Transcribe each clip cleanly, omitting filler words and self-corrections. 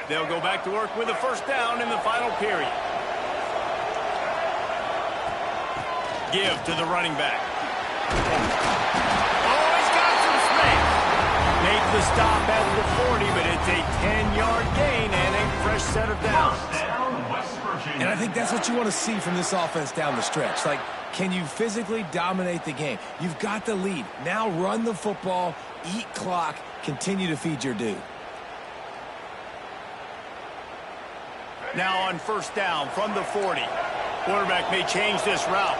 They'll go back to work with a first down in the final period. Give to the running back. Oh, he's got some space. Make the stop at the 40, but it's a 10-yard gain and a fresh set of downs. And I think that's what you want to see from this offense down the stretch. Like, can you physically dominate the game? You've got the lead. Now run the football, eat clock, continue to feed your dude. Now on first down from the 40. Quarterback may change this route.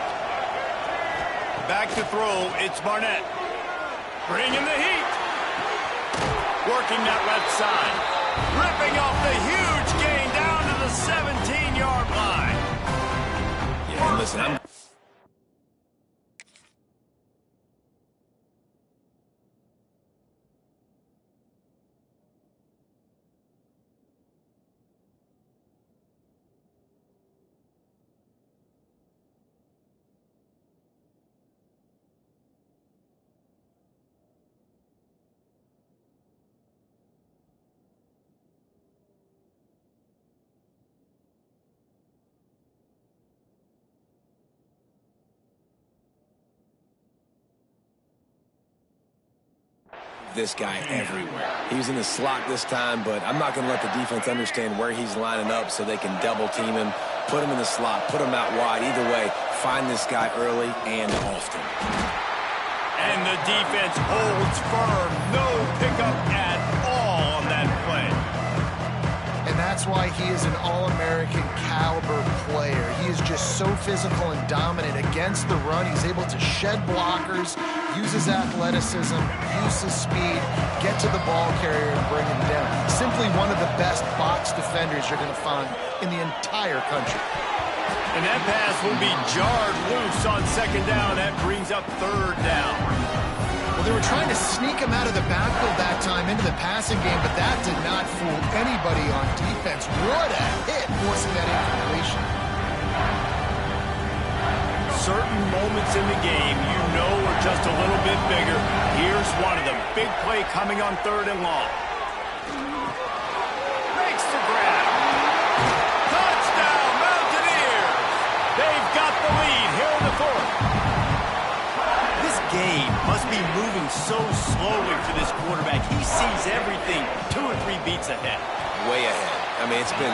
Back to throw, it's Barnett. Bringing the heat. Working that left side. Ripping off the huge gain down to the 17-yard line. Yeah, and listen, this guy everywhere. He was in the slot this time, but I'm not going to let the defense understand where he's lining up so they can double team him, put him in the slot, put him out wide. Either way, find this guy early and often. And the defense holds firm. No pickup at all on that play. And that's why he is an All-American caliber player. He is just so physical and dominant against the run. He's able to shed blockers, use his athleticism, use his speed, get to the ball carrier and bring him down. Simply one of the best box defenders you're going to find in the entire country. And that pass will be jarred loose on second down. That brings up third down. Well, they were trying to sneak him out of the backfield that time into the passing game, but that did not fool anybody on defense. What a hit, forcing that incompletion. Certain moments in the game you know are just a little bit bigger. Here's one of them. Big play coming on third and long. Makes the grab. Touchdown, Mountaineers! They've got the lead here in the fourth. This game must be moving so slowly for this quarterback. He sees everything 2 or 3 beats ahead. Way ahead. I mean, it's been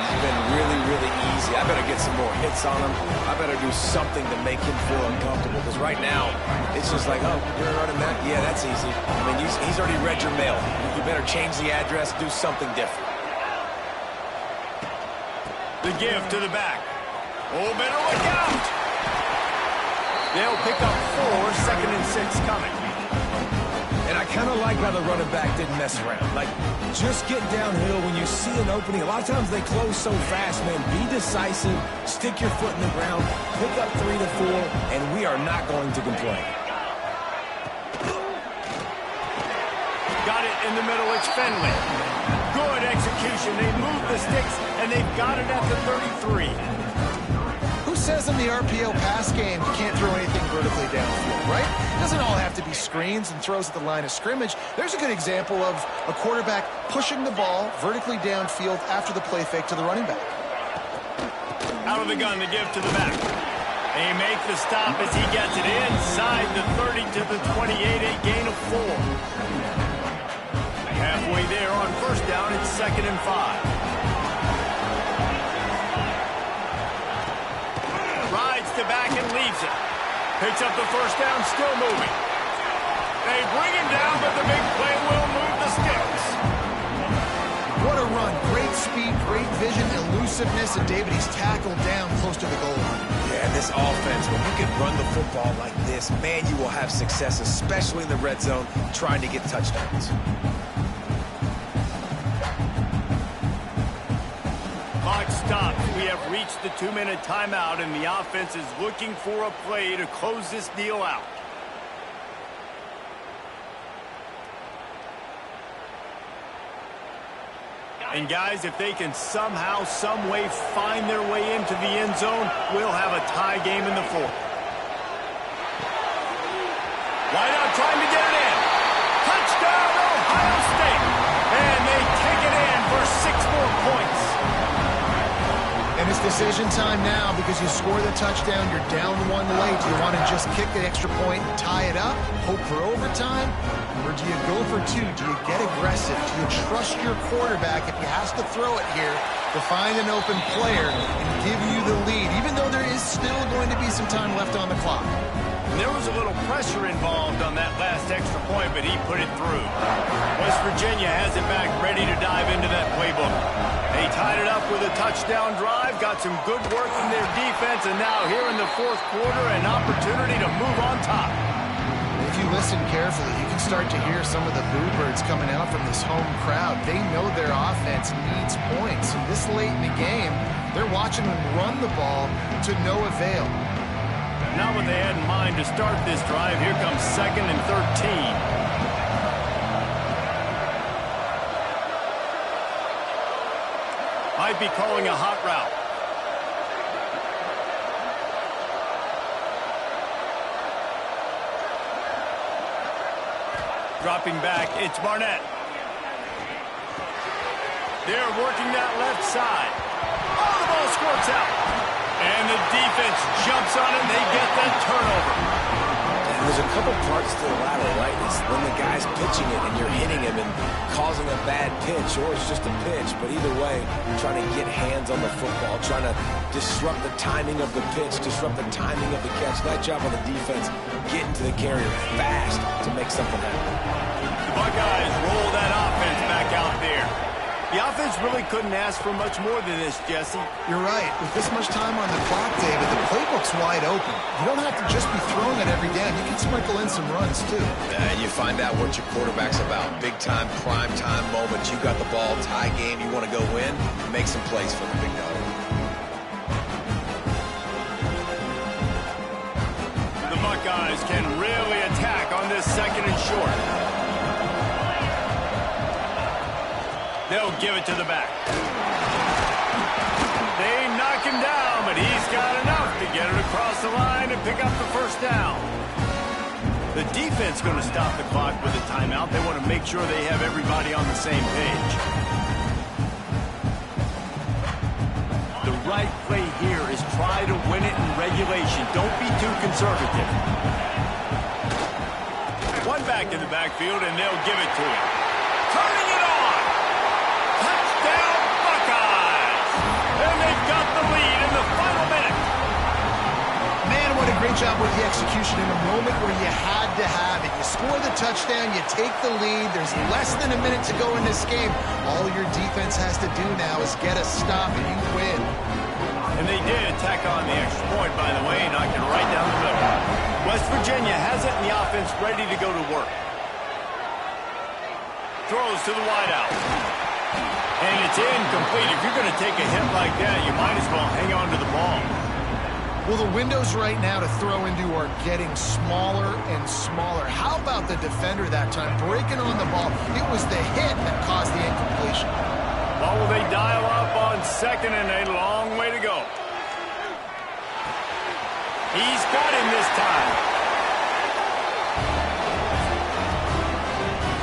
really, really easy. I better get some more hits on him. I better do something to make him feel uncomfortable. Because right now, it's just like, oh, you're running that? Yeah, that's easy. I mean, he's already read your mail. You better change the address, do something different. The give to the back. Oh, better look out! They'll pick up 4, second and 6 coming. And I kind of like how the running back didn't mess around. Like, just get downhill when you see an opening. A lot of times they close so fast, man. Be decisive, stick your foot in the ground, pick up 3 to 4, and we are not going to complain. Got it in the middle, it's Finley. Good execution. They move the sticks, and they've got it at the 33. Who says in the RPO pass game you can't throw anything vertically downfield, right? It doesn't all have to be screens and throws at the line of scrimmage. There's a good example of a quarterback pushing the ball vertically downfield after the play fake to the running back. Out of the gun, the give to the back. They make the stop as he gets it inside the 30 to the 28, a gain of 4. Halfway there on first down, it's 2nd and 5. Rides to back and leaves it. Picks up the first down, still moving. They bring him down, but the big play will move the sticks. What a run. Great speed, great vision, elusiveness, and David, he's tackled down close to the goal line. Yeah, this offense, when you can run the football like this, man, you will have success, especially in the red zone, trying to get touchdowns. Clock stops. We have reached the 2-minute timeout, and the offense is looking for a play to close this deal out. And guys, if they can somehow, some way find their way into the end zone, we'll have a tie game in the fourth. Wide out trying to get it in. Touchdown, Ohio State. And they take it in for 6 more points. decision time now because you score the touchdown, you're down one late. Do you want to just kick the extra point and tie it up, hope for overtime? Or do you go for two? Do you get aggressive? Do you trust your quarterback if he has to throw it here to find an open player and give you the lead, even though there is still going to be some time left on the clock? There was a little pressure involved on that last extra point, but he put it through. West Virginia has it back ready to dive into that playbook. They tied it up with a touchdown drive, got some good work from their defense, and now here in the fourth quarter, an opportunity to move on top. If you listen carefully, you can start to hear some of the boo birds coming out from this home crowd. They know their offense needs points, and this late in the game, they're watching them run the ball to no avail. Not what they had in mind to start this drive. Here comes 2nd and 13. Might be calling a hot route. Dropping back, it's Barnett. They're working that left side. Oh, the ball squirts out. And the defense jumps on it, they get that turnover. And there's a couple parts to the lateral, right? It's when the guy's pitching it and you're hitting him and causing a bad pitch, or it's just a pitch. But either way, you're trying to get hands on the football, trying to disrupt the timing of the pitch, disrupt the timing of the catch. Nice job on the defense getting to the carrier fast to make something happen. The Buckeyes roll that offense back out there. The offense really couldn't ask for much more than this, Jesse. You're right. With this much time on the clock, David, the playbook's wide open. You don't have to just be throwing it every down. You can sprinkle in some runs, too. And you find out what your quarterback's about. Big-time, prime-time moments. You got the ball, tie game, you want to go win, make some plays for the big dog. The Buckeyes can really attack on this 2nd and short. They'll give it to the back. They knock him down, but he's got enough to get it across the line and pick up the first down. The defense going to stop the clock with a timeout. They want to make sure they have everybody on the same page. The right play here is try to win it in regulation. Don't be too conservative. One back in the backfield, and they'll give it to him. Turning it on! Touchdown, Buckeyes! And they've got the lead in the final minute. Man, what a great job with the execution in a moment where you had to have it. You score the touchdown, you take the lead. There's less than a minute to go in this game. All your defense has to do now is get a stop, and you win. And they did tack on the extra point, by the way, knocked it right down the middle. West Virginia has it, and the offense ready to go to work. Throws to the wideout. And it's incomplete. If you're going to take a hit like that, you might as well hang on to the ball. Well, the windows right now to throw into are getting smaller and smaller. How about the defender that time breaking on the ball? It was the hit that caused the incompletion. Well, will they dial up on 2nd and a long way to go? He's got him this time.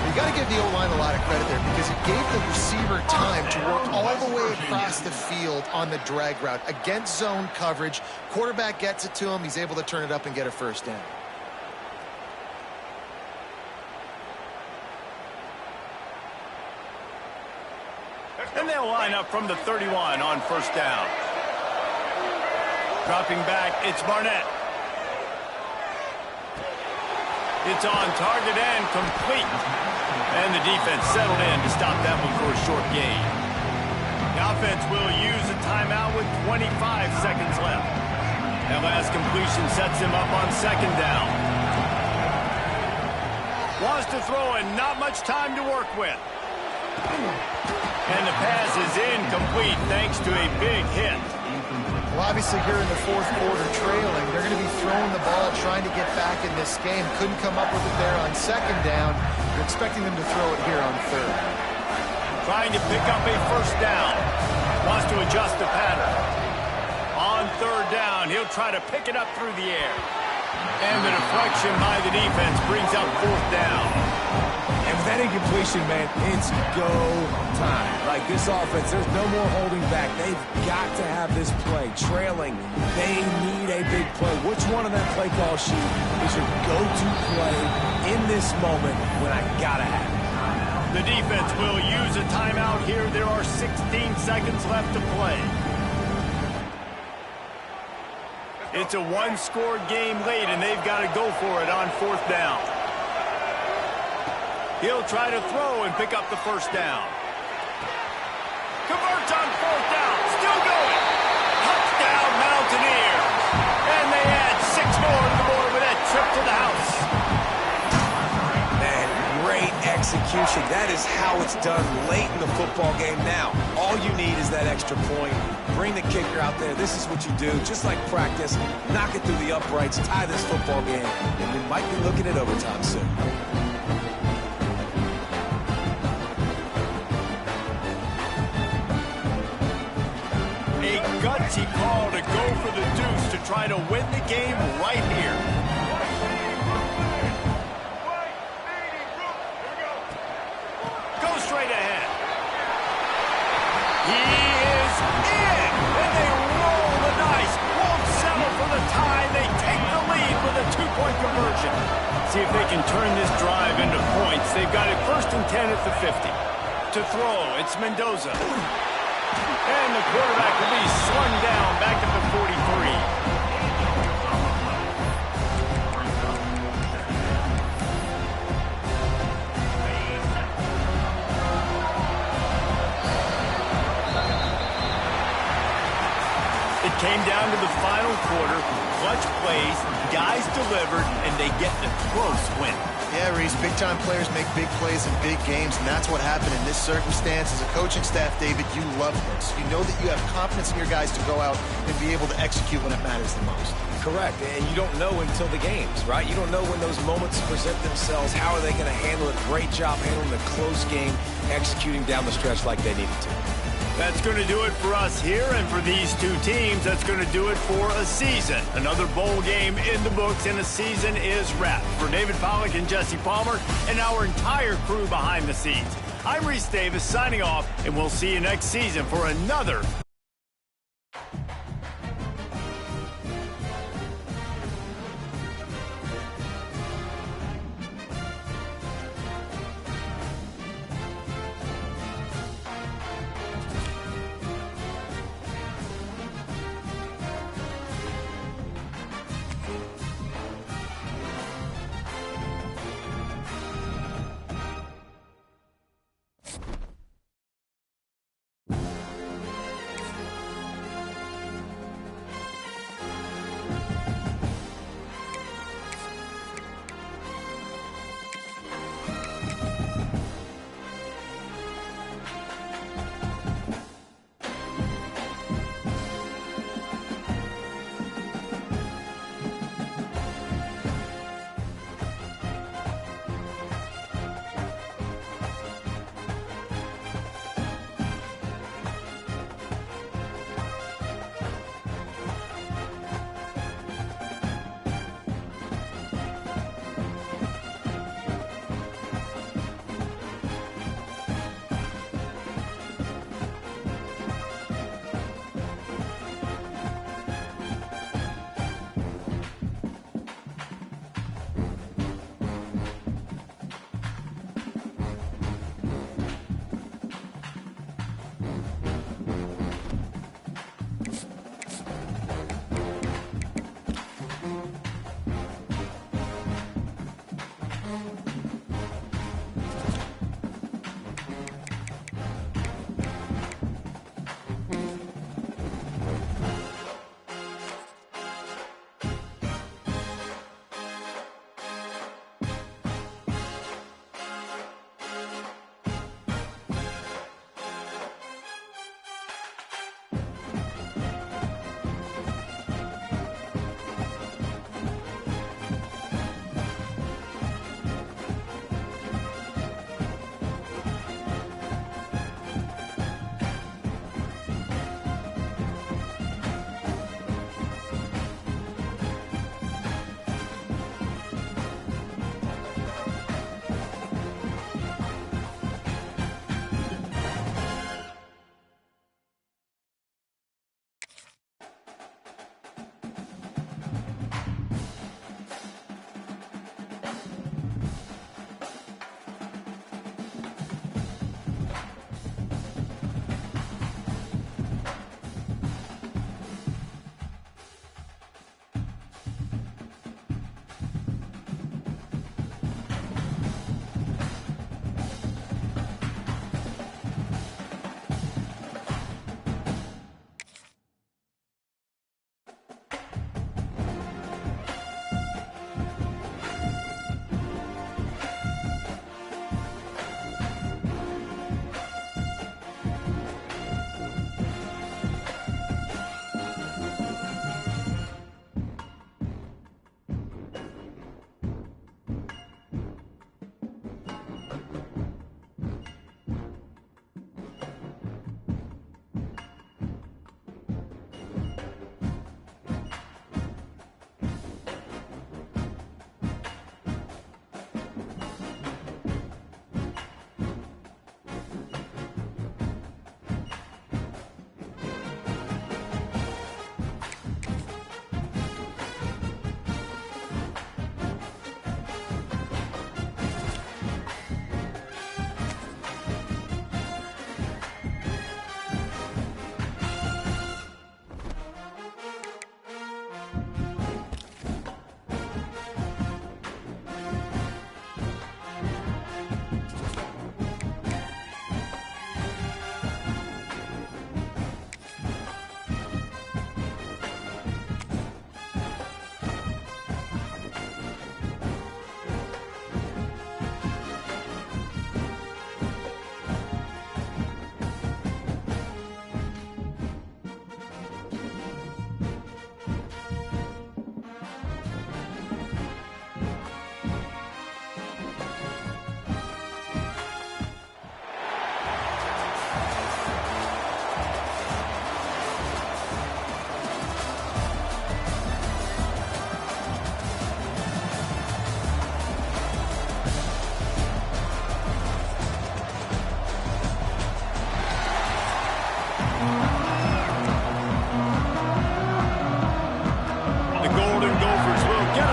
You got to give the O-line a lot of credit there because it gave the receiver time to work all the way across the field on the drag route. Against zone coverage, quarterback gets it to him. He's able to turn it up and get a first down. And they'll line up from the 31 on first down. Dropping back, it's Barnett. It's on target and complete. And the defense settled in to stop that one for a short gain. The offense will use a timeout with 25 seconds left. That last completion sets him up on 2nd down. Wants to throw and not much time to work with. And the pass is incomplete thanks to a big hit. Well, obviously here in the fourth quarter trailing, they're going to be throwing the ball, trying to get back in this game. Couldn't come up with it there on 2nd down. You're expecting them to throw it here on 3rd. Trying to pick up a first down. Wants to adjust the pattern. On 3rd down, he'll try to pick it up through the air. And the deflection by the defense brings up 4th down. And That incompletion, man, it's go time. Like this offense, there's no more holding back. They've got to have this play. Trailing, they need a big play. Which one of that play call sheet is your go-to play in this moment when I gotta have it? The defense will use a timeout here. There are 16 seconds left to play. It's a one-score game late, and they've got to go for it on 4th down. He'll try to throw and pick up the first down. Converts on 4th down. Still going. Touchdown, Mountaineers. And they add 6 more to the board with that trip to the house. Man, great execution. That is how it's done late in the football game now. All you need is that extra point. Bring the kicker out there. This is what you do. Just like practice, knock it through the uprights, tie this football game, and we might be looking at overtime soon. Gutsy call to go for the deuce to try to win the game right here. Go straight ahead. He is in, and they roll the dice. Won't settle for the tie. They take the lead with a 2-point conversion. See if they can turn this drive into points. They've got it 1st and 10 at the 50. To throw, it's Mendoza. And the quarterback will be slung down back at the 43. It came down to the final quarter. Clutch plays, guys delivered, and they get the close win. Yeah, Reese, big-time players make big plays in big games, and that's what happened in this circumstance. As a coaching staff, David, you love this. You know that you have confidence in your guys to go out and be able to execute when it matters the most. Correct, and you don't know until the games, right? You don't know when those moments present themselves. How are they going to handle it? Great job handling a close game, executing down the stretch like they needed to. That's going to do it for us here, and for these two teams, that's going to do it for a season. Another bowl game in the books, and a season is wrapped. For David Pollack and Jesse Palmer, and our entire crew behind the scenes, I'm Reese Davis signing off, and we'll see you next season for another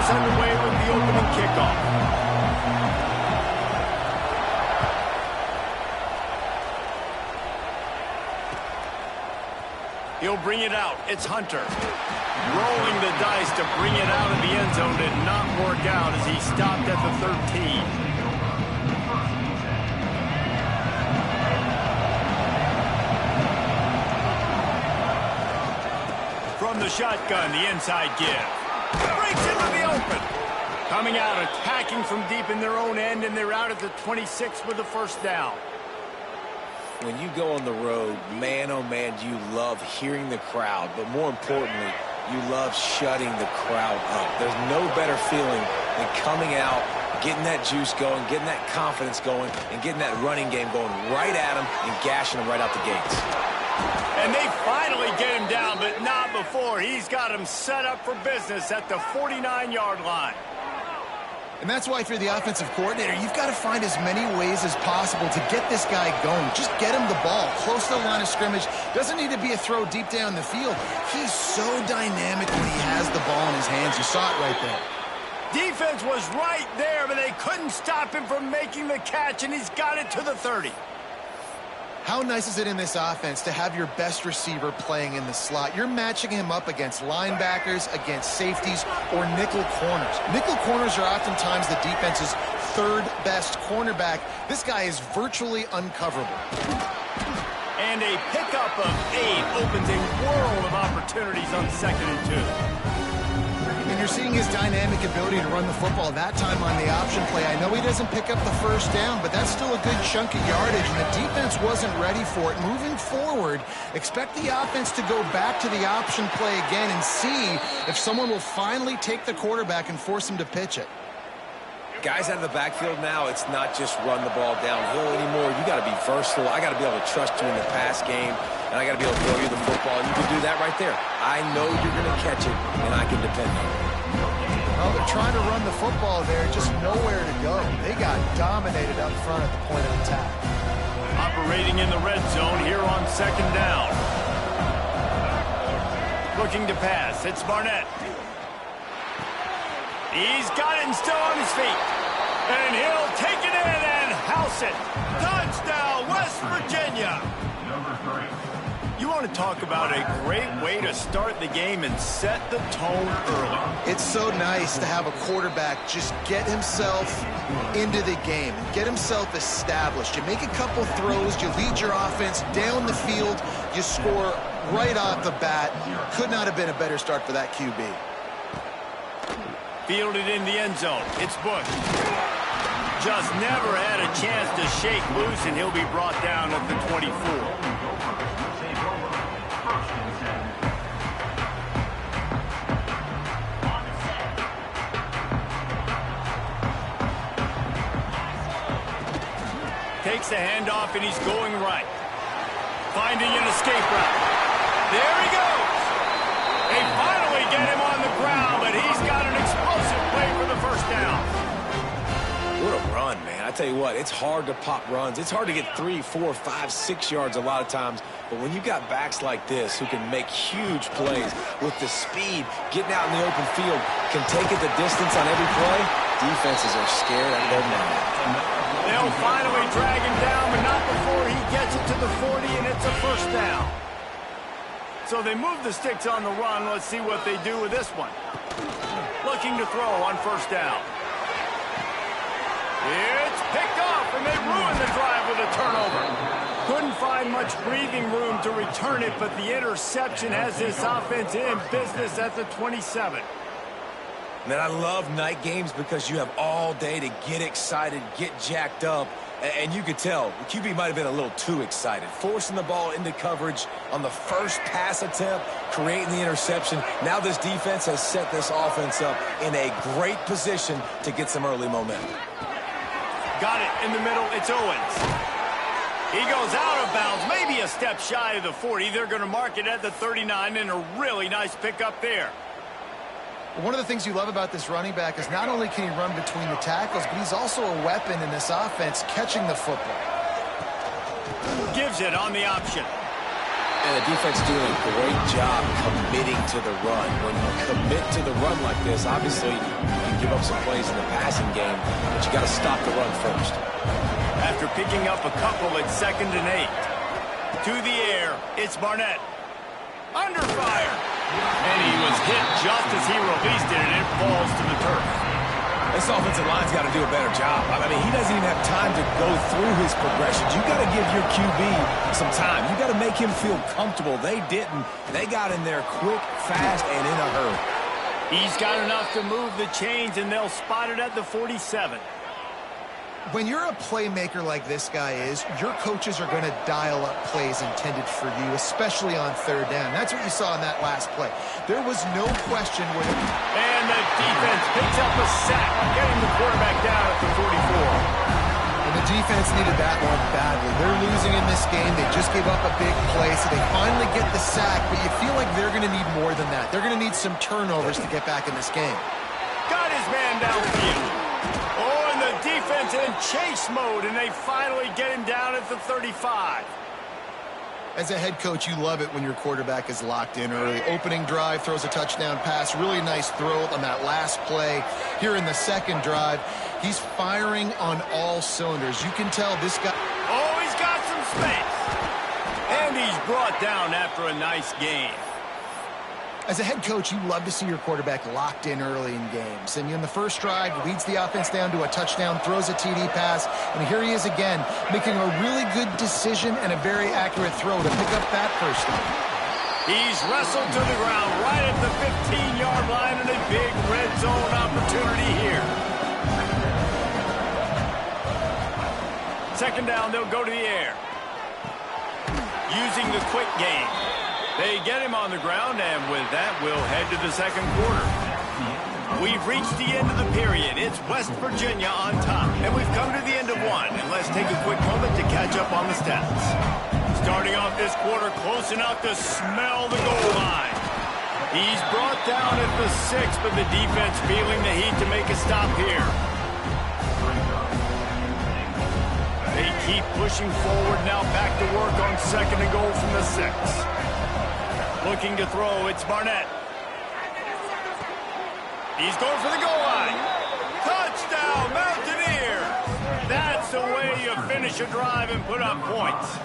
gets underway with the opening kickoff. He'll bring it out. It's Hunter. Rolling the dice to bring it out of the end zone did not work out as he stopped at the 13. From the shotgun, the inside give. Breaks into the open. Coming out, attacking from deep in their own end, and they're out at the 26 with the first down. When you go on the road, man, oh man, do you love hearing the crowd. But more importantly, you love shutting the crowd up. There's no better feeling than coming out, getting that juice going, getting that confidence going, and getting that running game going right at them and gashing them right out the gates. And they finally get him down, but not before. He's got him set up for business at the 49-yard line. And that's why if you're the offensive coordinator, you've got to find as many ways as possible to get this guy going. Just get him the ball close to the line of scrimmage. Doesn't need to be a throw deep down the field. He's so dynamic when he has the ball in his hands. You saw it right there. Defense was right there, but they couldn't stop him from making the catch, and he's got it to the 30. How nice is it in this offense to have your best receiver playing in the slot? You're matching him up against linebackers, against safeties, or nickel corners. Nickel corners are oftentimes the defense's third best cornerback. This guy is virtually uncoverable. And a pickup of 8 opens a world of opportunities on 2nd and 2. And you're seeing his dynamic ability to run the football that time on the option play. I know he doesn't pick up the first down, but that's still a good chunk of yardage, and the defense wasn't ready for it. Moving forward, expect the offense to go back to the option play again and see if someone will finally take the quarterback and force him to pitch it. Guys out of the backfield now, it's not just run the ball downhill anymore. You got to be versatile. I got to be able to trust you in the pass game, and I got to be able to throw you the football. And you can do that right there. I know you're going to catch it, and I can depend on it. Well, they're trying to run the football there, just nowhere to go. They got dominated up front at the point of attack. Operating in the red zone here on 2nd down. Looking to pass. It's Barnett. He's got it and still on his feet. And he'll take it in and house it. Touchdown, West Virginia. You want to talk about a great way to start the game and set the tone early. It's so nice to have a quarterback just get himself into the game, get himself established. You make a couple throws, you lead your offense down the field, you score right off the bat. Could not have been a better start for that QB. Fielded in the end zone. It's Bush. Just never had a chance to shake loose, and he'll be brought down at the 24. Takes a handoff, and he's going right. Finding an escape route. There he goes. They finally get him on the ground, but he's got an explosive play for the first down. What a run, man. I tell you what, it's hard to pop runs. It's hard to get 3, 4, 5, 6 yards a lot of times. But when you got backs like this who can make huge plays with the speed, getting out in the open field, can take it the distance on every play, defenses are scared out of their mind. They'll finally drag him down, but not before he gets it to the 40, and it's a first down. So they move the sticks on the run. Let's see what they do with this one. Looking to throw on first down. It's picked off, and they ruin the drive with a turnover. Couldn't find much breathing room to return it, but the interception has this offense in business at the 27. Man, I love night games because you have all day to get excited, get jacked up, and you could tell the QB might have been a little too excited, forcing the ball into coverage on the first pass attempt, creating the interception. Now this defense has set this offense up in a great position to get some early momentum. Got it in the middle. It's Owens. He goes out of bounds, maybe a step shy of the 40. They're going to mark it at the 39, and a really nice pickup there. One of the things you love about this running back is not only can he run between the tackles, but he's also a weapon in this offense catching the football. Gives it on the option. And the defense doing a great job committing to the run. When you commit to the run like this, obviously you can give up some plays in the passing game, but you got to stop the run first. After picking up a couple at 2nd and 8. To the air, it's Barnett. Under fire. And he was hit just as he released it, and it falls to the turf. This offensive line's got to do a better job. I mean, he doesn't even have time to go through his progressions. You got to give your QB some time. You got to make him feel comfortable. They didn't. They got in there quick, fast, and in a hurry. He's got enough to move the chains, and they'll spot it at the 47. When you're a playmaker like this guy is, your coaches are going to dial up plays intended for you, especially on 3rd down. That's what you saw in that last play. There was no question where And the defense picks up a sack, getting the quarterback down at the 44. And the defense needed that one badly. They're losing in this game. They just gave up a big play, so they finally get the sack, but you feel like they're going to need more than that. They're going to need some turnovers to get back in this game. Got his man downfield. Oh, and the defense in chase mode, and they finally get him down at the 35. As a head coach, you love it when your quarterback is locked in early. Opening drive, throws a touchdown pass. Really nice throw on that last play. Here in the 2nd drive, he's firing on all cylinders. You can tell this guy... Oh, he's got some space. And he's brought down after a nice game. As a head coach, you love to see your quarterback locked in early in games. And in the first drive, leads the offense down to a touchdown, throws a TD pass, and here he is again, making a really good decision and a very accurate throw to pick up that first down. He's wrestled to the ground right at the 15-yard line, and a big red zone opportunity here. 2nd down, they'll go to the air. Using the quick game. They get him on the ground, and with that, we'll head to the 2nd quarter. We've reached the end of the period. It's West Virginia on top, and we've come to the end of one. And let's take a quick moment to catch up on the stats. Starting off this quarter close enough to smell the goal line. He's brought down at the 6, but the defense feeling the heat to make a stop here. They keep pushing forward now, back to work on 2nd and goal from the 6. Looking to throw, it's Barnett. He's going for the goal line. Touchdown, Mountaineers! That's the way you finish a drive and put up points.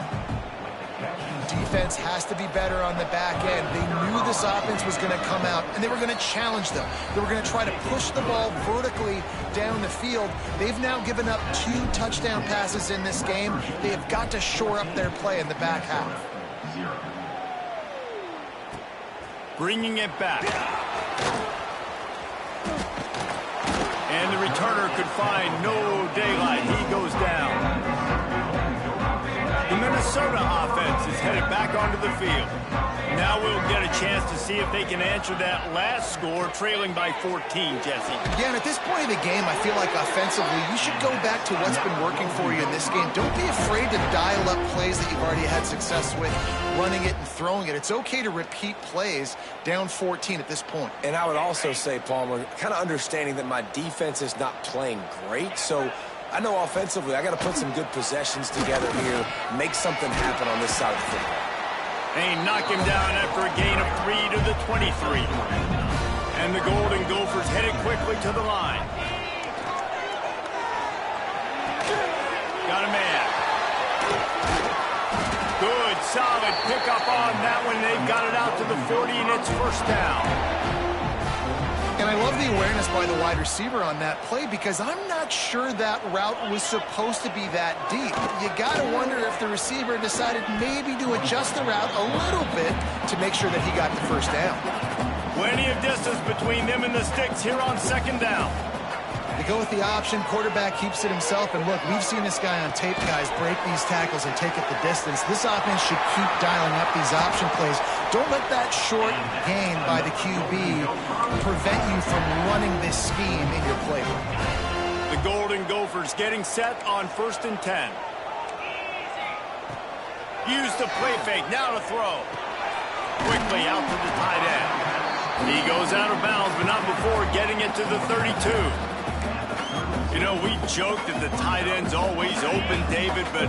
Defense has to be better on the back end. They knew this offense was going to come out, and they were going to challenge them. They were going to try to push the ball vertically down the field. They've now given up 2 touchdown passes in this game. They have got to shore up their play in the back half. Bringing it back. And the returner could find no daylight. He goes down. The Minnesota offense is headed back onto the field. Now we'll get a chance to see if they can answer that last score, trailing by 14, Jesse. Yeah, and at this point in the game, I feel like offensively, you should go back to what's been working for you in this game. Don't be afraid to dial up plays that you've already had success with, running it and throwing it. It's okay to repeat plays down 14 at this point. And I would also say, Palmer, kind of understanding that my defense is not playing great, so I know offensively I got to put some good possessions together here, make something happen on this side of the football. They knock him down after a gain of 3 to the 23. And the Golden Gophers headed quickly to the line. Got a man. Good, solid pickup on that one. They've got it out to the 40, and it's 1st down. And I love the awareness by the wide receiver on that play, because I'm not sure that route was supposed to be that deep. You got to wonder if the receiver decided maybe to adjust the route a little bit to make sure that he got the 1st down. Plenty of distance between them and the sticks here on 2nd down. They go with the option. Quarterback keeps it himself. And look, we've seen this guy on tape, guys, break these tackles and take it the distance. This offense should keep dialing up these option plays. Don't let that short gain by the QB prevent you from running this scheme in your playbook. The Golden Gophers getting set on 1st and 10. Use the play fake, now to throw. Quickly out to the tight end. He goes out of bounds, but not before getting it to the 32. You know, we joked that the tight end's always open, David, but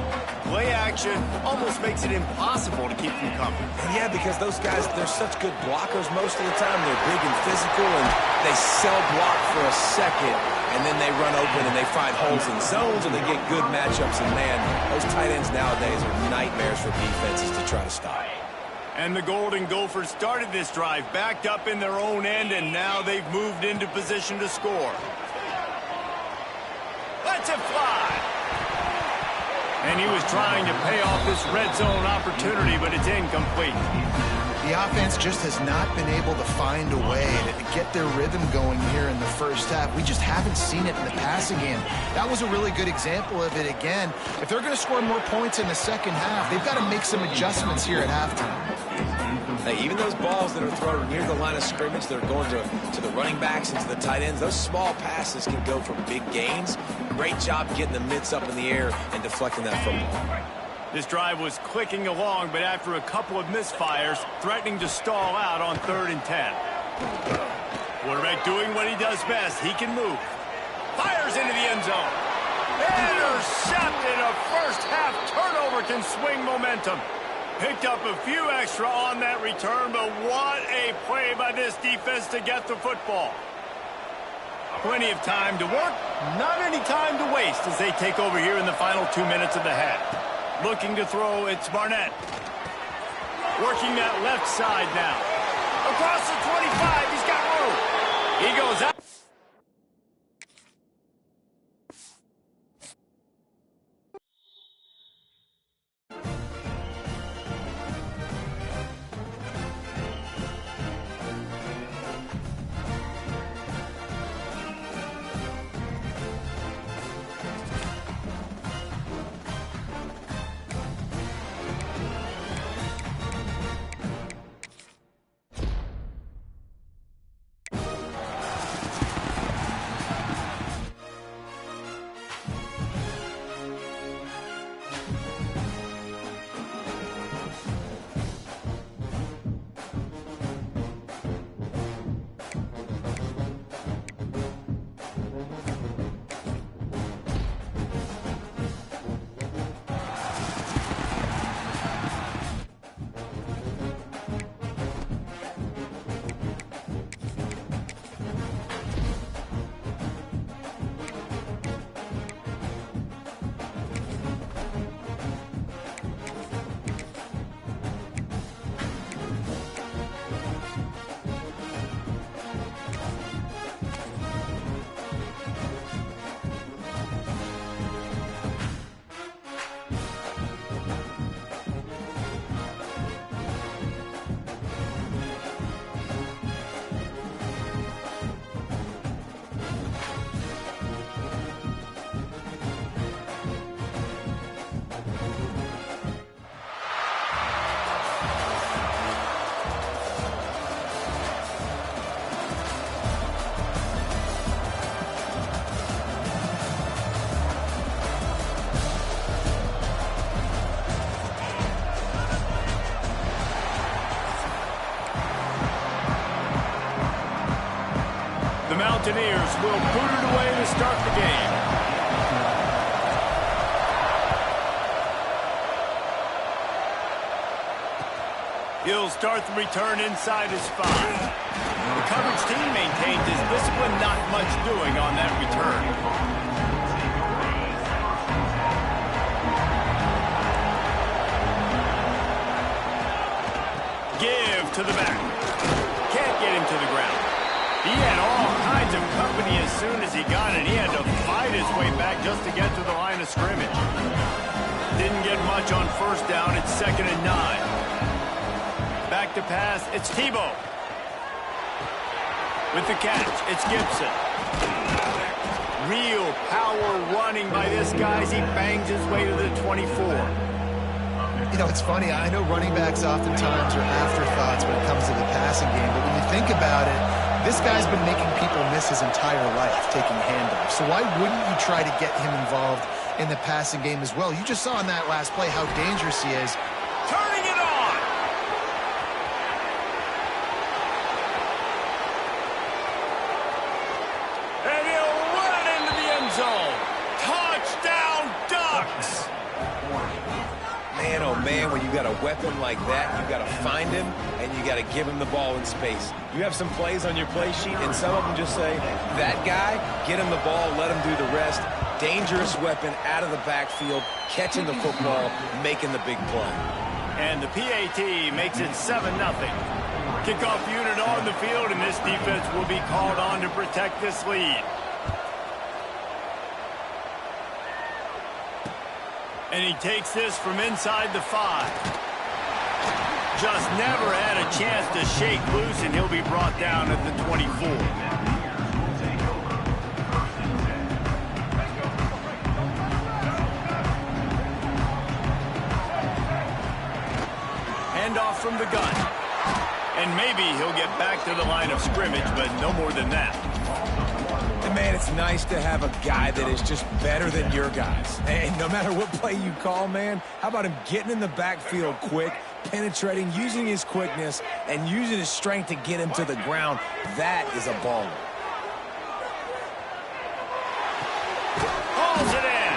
play action almost makes it impossible to keep them coming. And yeah, because those guys, they're such good blockers most of the time. They're big and physical, and they sell block for a second, and then they run open and they find holes in zones, and they get good matchups. And man, those tight ends nowadays are nightmares for defenses to try to stop. And the Golden Gophers started this drive backed up in their own end, and now they've moved into position to score. Let's it fly. And he was trying to pay off this red zone opportunity, but it's incomplete. The offense just has not been able to find a way to get their rhythm going here in the first half. We just haven't seen it in the passing game. That was a really good example of it again. If they're going to score more points in the second half, they've got to make some adjustments here at halftime. Hey, even those balls that are thrown near the line of scrimmage that are going to the running backs and to the tight ends, those small passes can go for big gains. Great job getting the mitts up in the air and deflecting that football. This drive was clicking along, but after a couple of misfires, threatening to stall out on 3rd and 10. Quarterback doing what he does best. He can move. Fires into the end zone. Intercepted. A first-half turnover can swing momentum. Picked up a few extra on that return, but what a play by this defense to get the football. Plenty of time to work, not any time to waste as they take over here in the final 2 minutes of the half. Looking to throw, it's Barnett. Working that left side now. Across the 25, he's got room. He goes out. The Mountaineers will boot it away to start the game. He'll start the return inside his 5. The coverage team maintains his discipline, not much doing on that return. Give to the back. Can't get him to the ground. He had all kinds of company as soon as he got it. He had to fight his way back just to get to the line of scrimmage. Didn't get much on first down. It's 2nd and 9. Back to pass. It's Tebow. With the catch, it's Gibson. Real power running by this guy as he bangs his way to the 24. You know, it's funny. I know running backs oftentimes are afterthoughts when it comes to the passing game, but when you think about it, this guy's been making people miss his entire life taking handoffs. So why wouldn't you try to get him involved in the passing game as well? You just saw in that last play how dangerous he is. Turning it on! And he'll run it into the end zone. Touchdown, Ducks! man, when you got a weapon like that, you got to find him, and you got to give him the ball in space. You have some plays on your play sheet, and some of them just say, that guy, get him the ball, let him do the rest. Dangerous weapon out of the backfield, catching the football, making the big play. And the PAT makes it 7-0. Kickoff unit on the field, and this defense will be called on to protect this lead. And he takes this from inside the 5. Just never had a chance to shake loose, and he'll be brought down at the 24. Handoff from the gun. And maybe he'll get back to the line of scrimmage, but no more than that. And man, it's nice to have a guy that is just better than your guys. And no matter what play you call, man, how about him getting in the backfield quick, penetrating, using his quickness, and using his strength to get him to the ground? That is a baller. Hauls it in.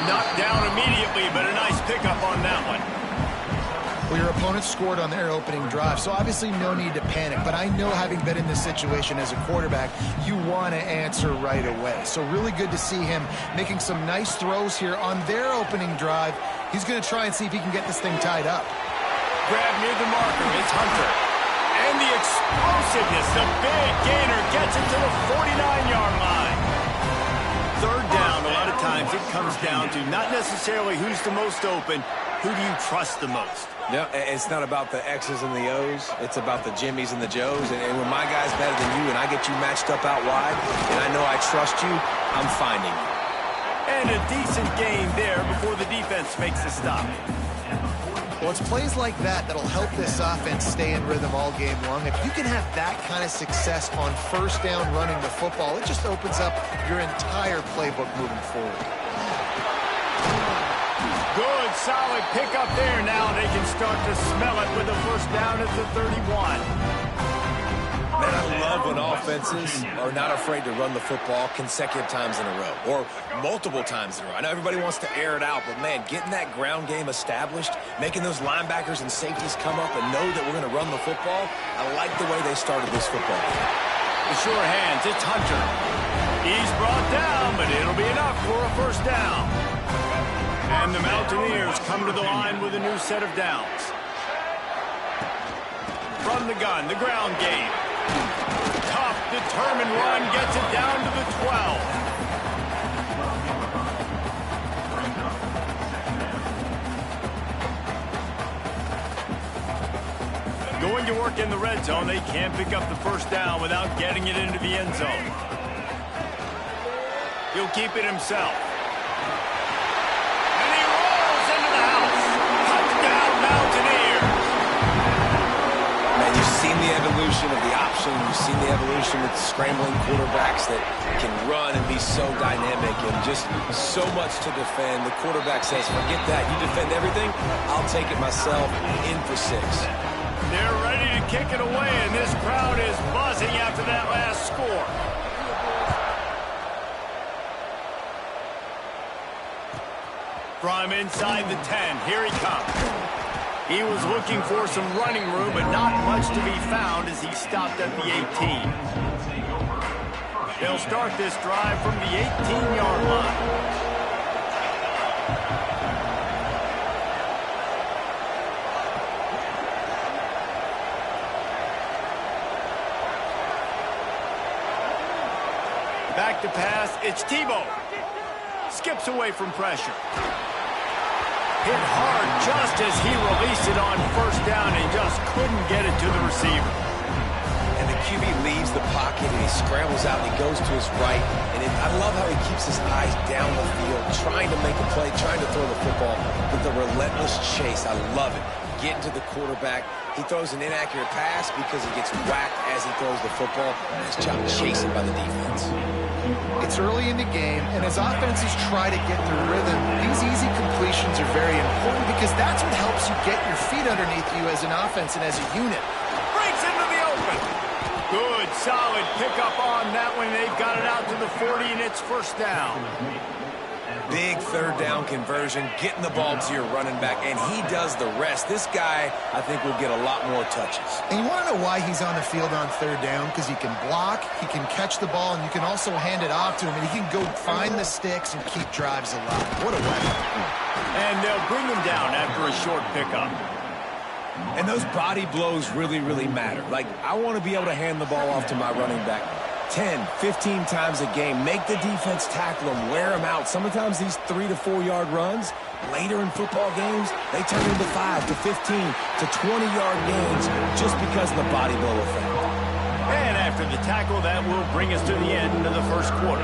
Knocked down immediately, but a nice pickup on that one. Well, your opponent scored on their opening drive, so obviously no need to panic. But I know, having been in this situation as a quarterback, you want to answer right away. So really good to see him making some nice throws here on their opening drive. He's going to try and see if he can get this thing tied up. Grab near the marker, it's Hunter. And the explosiveness, the big gainer gets it to the 49-yard line. Third down, a lot of times it comes down to not necessarily who's the most open, who do you trust the most? No, it's not about the X's and the O's. It's about the Jimmies and the Joes. And when my guy's better than you and I get you matched up out wide and I know I trust you, I'm finding you. And a decent gain there before the defense makes the stop. Well, it's plays like that that'll help this offense stay in rhythm all game long. If you can have that kind of success on first down running the football, it just opens up your entire playbook moving forward. Good, solid pickup there. Now they can start to smell it with a first down at the 31. Man, I love when offenses are not afraid to run the football consecutive times in a row or multiple times in a row. I know everybody wants to air it out, but, man, getting that ground game established, making those linebackers and safeties come up and know that we're going to run the football, I like the way they started this football game. The sure hands, it's Hunter. He's brought down, but it'll be enough for a first down. And the Mountaineers come to the line with a new set of downs. From the gun, the ground game. Tough, determined run gets it down to the 12. Going to work in the red zone, they can't pick up the first down without getting it into the end zone. He'll keep it himself. And he rolls into the house. Touchdown, Mountaineers. Man, you've seen the evolution of the option. You've seen the evolution with scrambling quarterbacks that can run and be so dynamic and just so much to defend. The quarterback says, forget that. You defend everything, I'll take it myself. In for 6. They're ready to kick it away, and this crowd is buzzing after that last score. From inside the 10, here he comes. He was looking for some running room, but not much to be found as he stopped at the 18. They'll start this drive from the 18-yard line. Back to pass, it's Tebow. Skips away from pressure. Hit hard just as he released it on first down and just couldn't get it to the receiver. And the QB leaves the pocket and he scrambles out and he goes to his right. And I love how he keeps his eyes down the field, trying to make a play, trying to throw the football with the relentless chase. I love it. Getting to the quarterback. He throws an inaccurate pass because he gets whacked as he throws the football. Nice job chasing by the defense. It's early in the game, and as offenses try to get their rhythm, these easy completions are very important because that's what helps you get your feet underneath you as an offense and as a unit. Breaks into the open. Good, solid pickup on that one. They've got it out to the 40, and it's first down. Big third down conversion, getting the ball to your running back, and he does the rest. This guy, I think, will get a lot more touches. And you want to know why he's on the field on third down? Because he can block, he can catch the ball, and you can also hand it off to him, and he can go find the sticks and keep drives alive. What a weapon. And they'll bring him down after a short pickup. And those body blows really, really matter. Like, I want to be able to hand the ball off to my running back 10, 15 times a game. Make the defense tackle them, wear them out. Sometimes these 3 to 4 yard runs, later in football games, they turn into 5 to 15 to 20 yard gains just because of the body blow effect. And after the tackle, that will bring us to the end of the first quarter.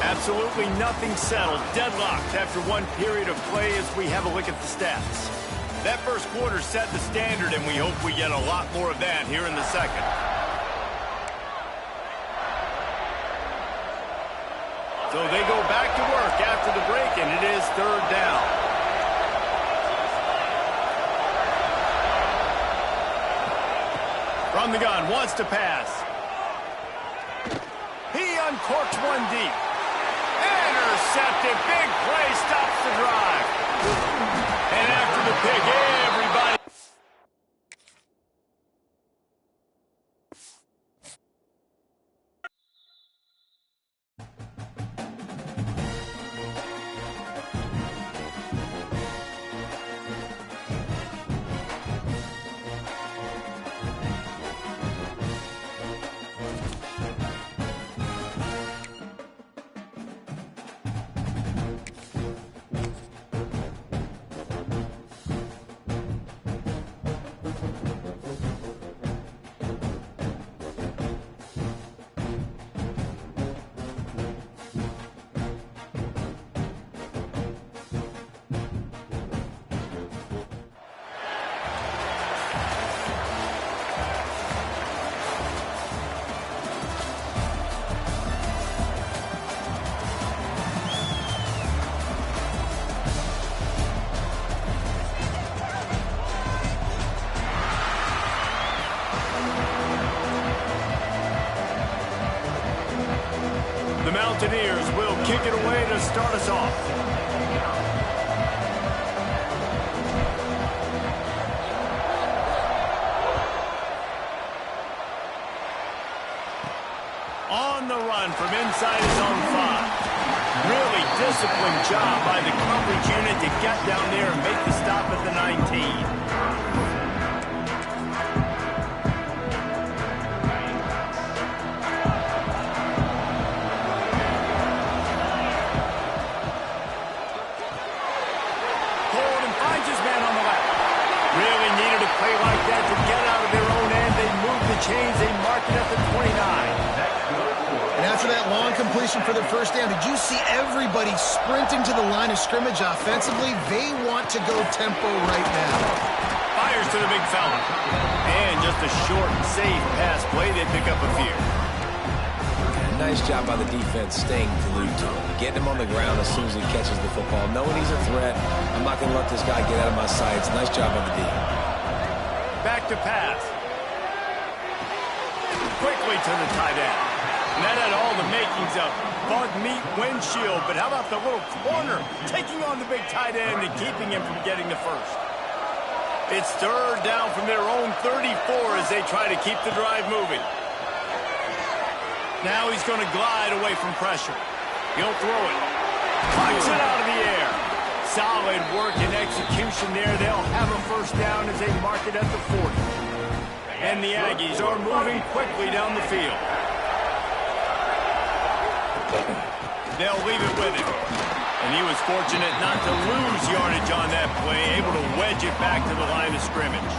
Absolutely nothing settled. Deadlocked after one period of play as we have a look at the stats. That first quarter set the standard, and we hope we get a lot more of that here in the second. So they go back to work after the break, and it is third down. From the gun, wants to pass. He uncorks one deep. Intercepted, big play, stops the drive. And after the pick, everybody... Mountaineers will kick it away to start us off. On the run from inside his own 5. Really disciplined job by the coverage unit to get down there and make the stop at the 19. Chains, they mark it at the 29. And after that long completion for the first down, did you see everybody sprinting to the line of scrimmage offensively? They want to go tempo right now. Fires to the big fella. And just a short and safe pass play. They pick up a few. Nice job by the defense staying glued to him. Getting him on the ground as soon as he catches the football. Knowing he's a threat, I'm not going to let this guy get out of my sights. Nice job by the D. Back to pass. Quickly to the tight end. And that had all the makings of bug meat windshield, but how about the little corner taking on the big tight end and keeping him from getting the first? It's third down from their own 34 as they try to keep the drive moving. Now he's going to glide away from pressure. He'll throw it. Punch it out of the air. Solid work and execution there. They'll have a first down as they mark it at the 40. And the Aggies are moving quickly down the field. They'll leave it with him. And he was fortunate not to lose yardage on that play, able to wedge it back to the line of scrimmage.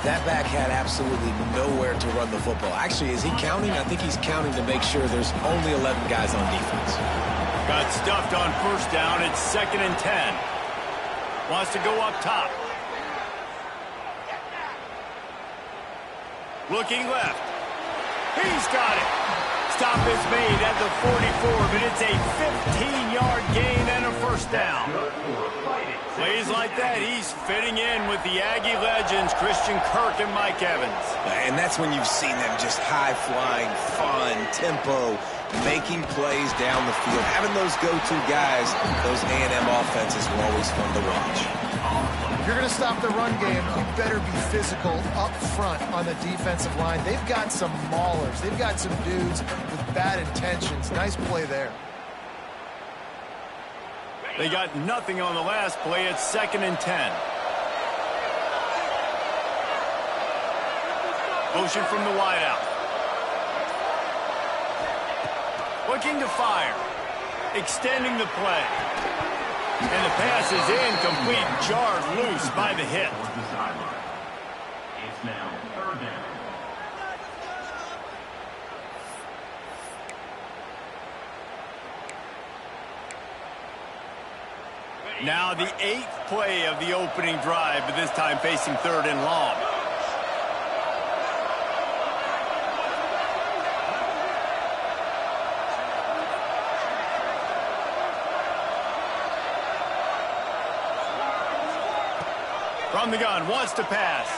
That back had absolutely nowhere to run the football. Actually, is he counting? I think he's counting to make sure there's only 11 guys on defense. Got stuffed on first down. It's 2nd and 10. Wants to go up top. Looking left. He's got it. Stop is made at the 44, but it's a 15-yard gain and a first down. Plays like that, he's fitting in with the Aggie legends, Christian Kirk and Mike Evans. And that's when you've seen them just high-flying, fun, tempo, making plays down the field. Having those go-to guys, those A&M offenses are always fun to watch. If you're going to stop the run game, you better be physical up front on the defensive line. They've got some maulers. They've got some dudes with bad intentions. Nice play there. They got nothing on the last play. It's 2nd and 10. Motion from the wideout. Looking to fire. Extending the play. And the pass is incomplete, jarred loose by the hit. It's now 3rd down. Now the 8th play of the opening drive, but this time facing 3rd and long. From the gun, wants to pass.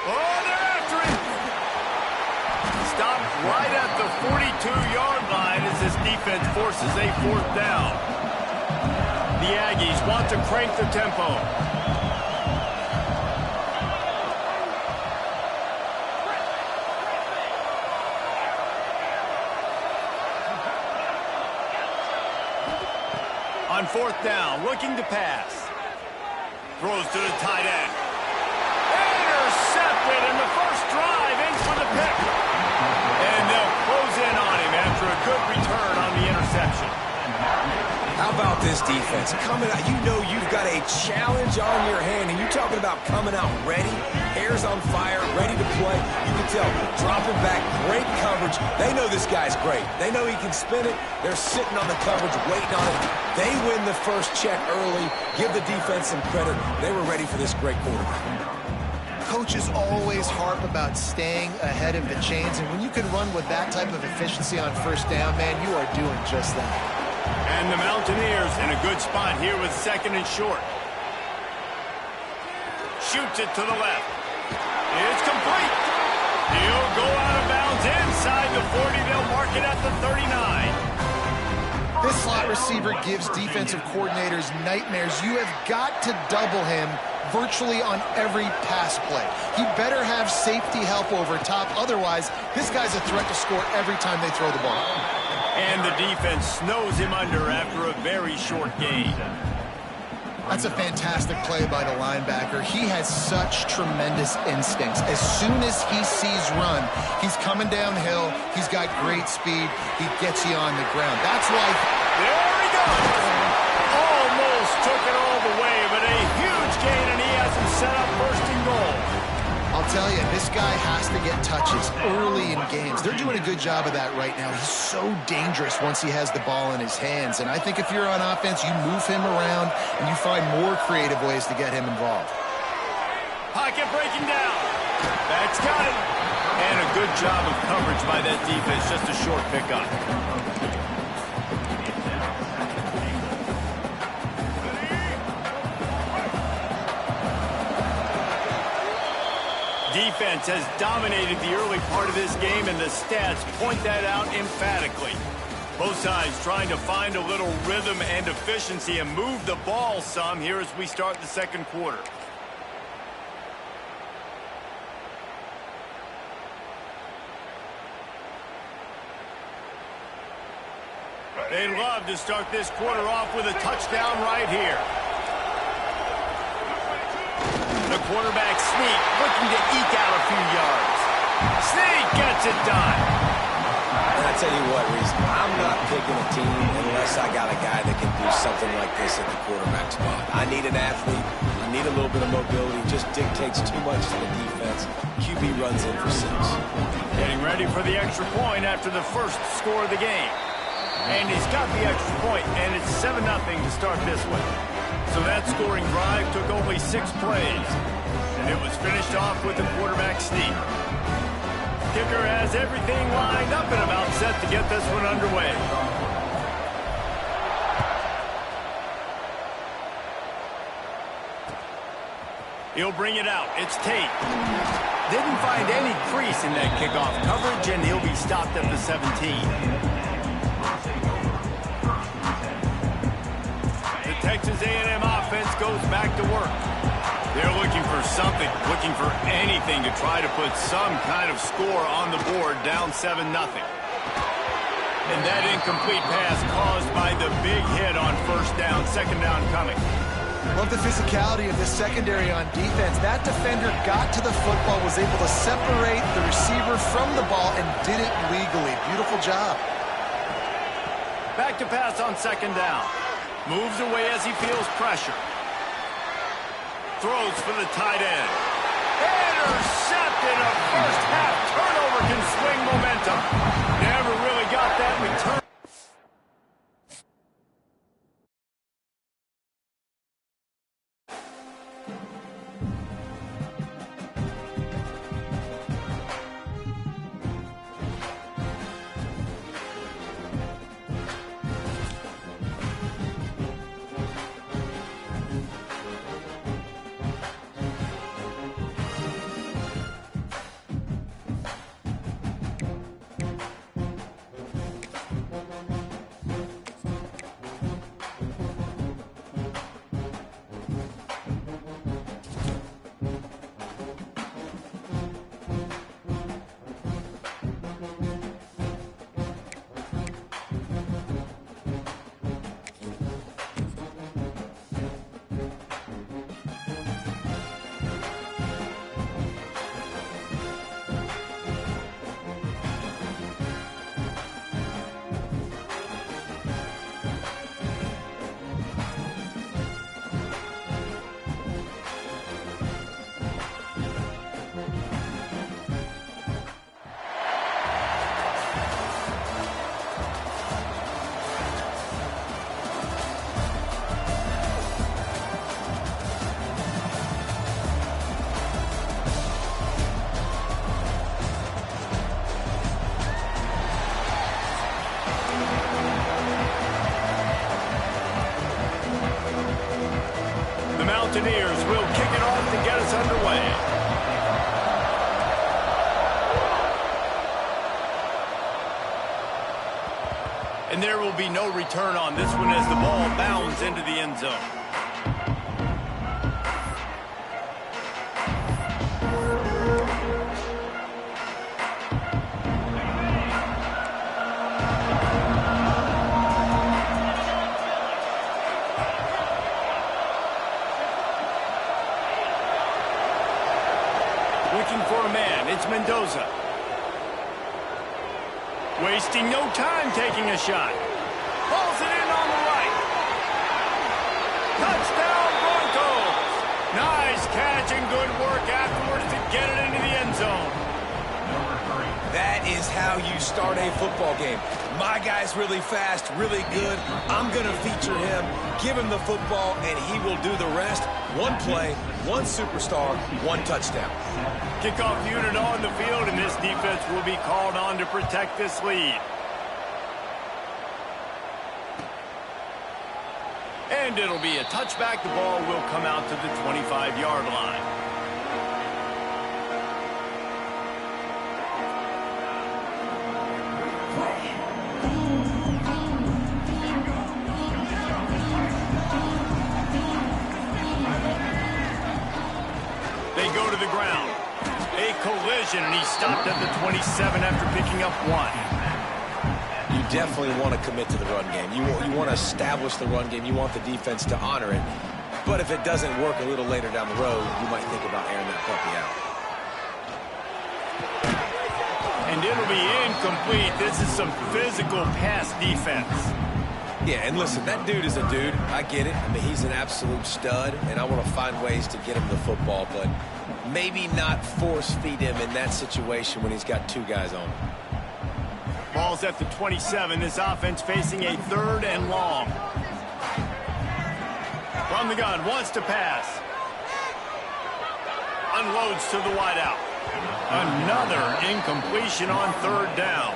Oh, they're after him. Stopped right at the 42-yard line as this defense forces a 4th down. The Aggies want to crank the tempo. On 4th down, looking to pass. Throws to the tight end. Intercepted, and the first drive in for the pick. And they'll close in on him after a good return on the interception. How about this defense? Coming out, you know you've got a challenge on your hand, and you're talking about coming out ready, hairs on fire, ready to play. You can tell, dropping back, great coverage. They know this guy's great. They know he can spin it. They're sitting on the coverage, waiting on it. They win the first check early. Give the defense some credit. They were ready for this great quarterback. Coaches always harp about staying ahead of the chains, and when you can run with that type of efficiency on 1st down, man, you are doing just that. And the Mountaineers in a good spot here with 2nd and short. Shoots it to the left. It's complete. He'll go out of bounds inside the 40. They'll mark it at the 39. This slot receiver gives defensive coordinators nightmares. You have got to double him virtually on every pass play. He better have safety help over top. Otherwise, this guy's a threat to score every time they throw the ball. And the defense snows him under after a very short gain. That's a fantastic play by the linebacker. He has such tremendous instincts. As soon as he sees run, he's coming downhill. He's got great speed. He gets you on the ground. That's why... There he goes! Almost took it all the way, but a huge gain, and he has him set up 1st and goal. I'll tell you, this guy has to get touches early in games. They're doing a good job of that right now. He's so dangerous once he has the ball in his hands. And I think if you're on offense, you move him around and you find more creative ways to get him involved. Pocket breaking down. That's got it. And a good job of coverage by that defense. Just a short pickup. Defense has dominated the early part of this game, and the stats point that out emphatically. Both sides trying to find a little rhythm and efficiency and move the ball some here as we start the 2nd quarter. They'd love to start this quarter off with a touchdown right here. The quarterback sneak, looking to eke out a few yards. Sneak gets it done. And I tell you what, Reese, I'm not picking a team unless I got a guy that can do something like this at the quarterback spot. I need an athlete. I need a little bit of mobility. Just dictates too much to the defense. QB runs in for 6. Getting ready for the extra point after the first score of the game. And he's got the extra point, and it's 7-0 to start this one. So that scoring drive took only 6 plays, and it was finished off with a quarterback sneak. Kicker has everything lined up and about set to get this one underway. He'll bring it out. It's Tate. Didn't find any crease in that kickoff coverage, and he'll be stopped at the 17. The Texas A&M offense goes back to work. They're looking for something, looking for anything to try to put some kind of score on the board, down 7-0. And that incomplete pass caused by the big hit on first down, second down coming. Love the physicality of this secondary on defense. That defender got to the football, was able to separate the receiver from the ball, and did it legally. Beautiful job. Back to pass on second down. Moves away as he feels pressure. Throws for the tight end. Intercepted. A first half turnover can swing momentum. Never really got that return. Mountaineers will kick it off to get us underway. And there will be no return on this one as the ball bounds into the end zone. Looking for a man, it's Mendoza. Wasting no time taking a shot. Pulls it in on the right. Touchdown Broncos! Nice catch and good work afterwards to get it into the end zone. That is how you start a football game. My guy's really fast, really good. I'm going to feature him, give him the football, and he will do the rest. One play, one superstar, one touchdown. Kickoff unit on the field, and this defense will be called on to protect this lead. And it'll be a touchback. The ball will come out to the 25-yard line. They go to the ground. A collision, and he stopped at the 27 after picking up one. You definitely want to commit to the run game. You want to establish the run game. You want the defense to honor it. But if it doesn't work a little later down the road, you might think about airing that puppy out. And it'll be incomplete. This is some physical pass defense. Yeah, and listen, that dude is a dude. I get it. I mean, he's an absolute stud, and I want to find ways to get him the football, but maybe not force-feed him in that situation when he's got two guys on him. Ball's at the 27. This offense facing a 3rd and long. From the gun, wants to pass. Unloads to the wideout. Another incompletion on third down.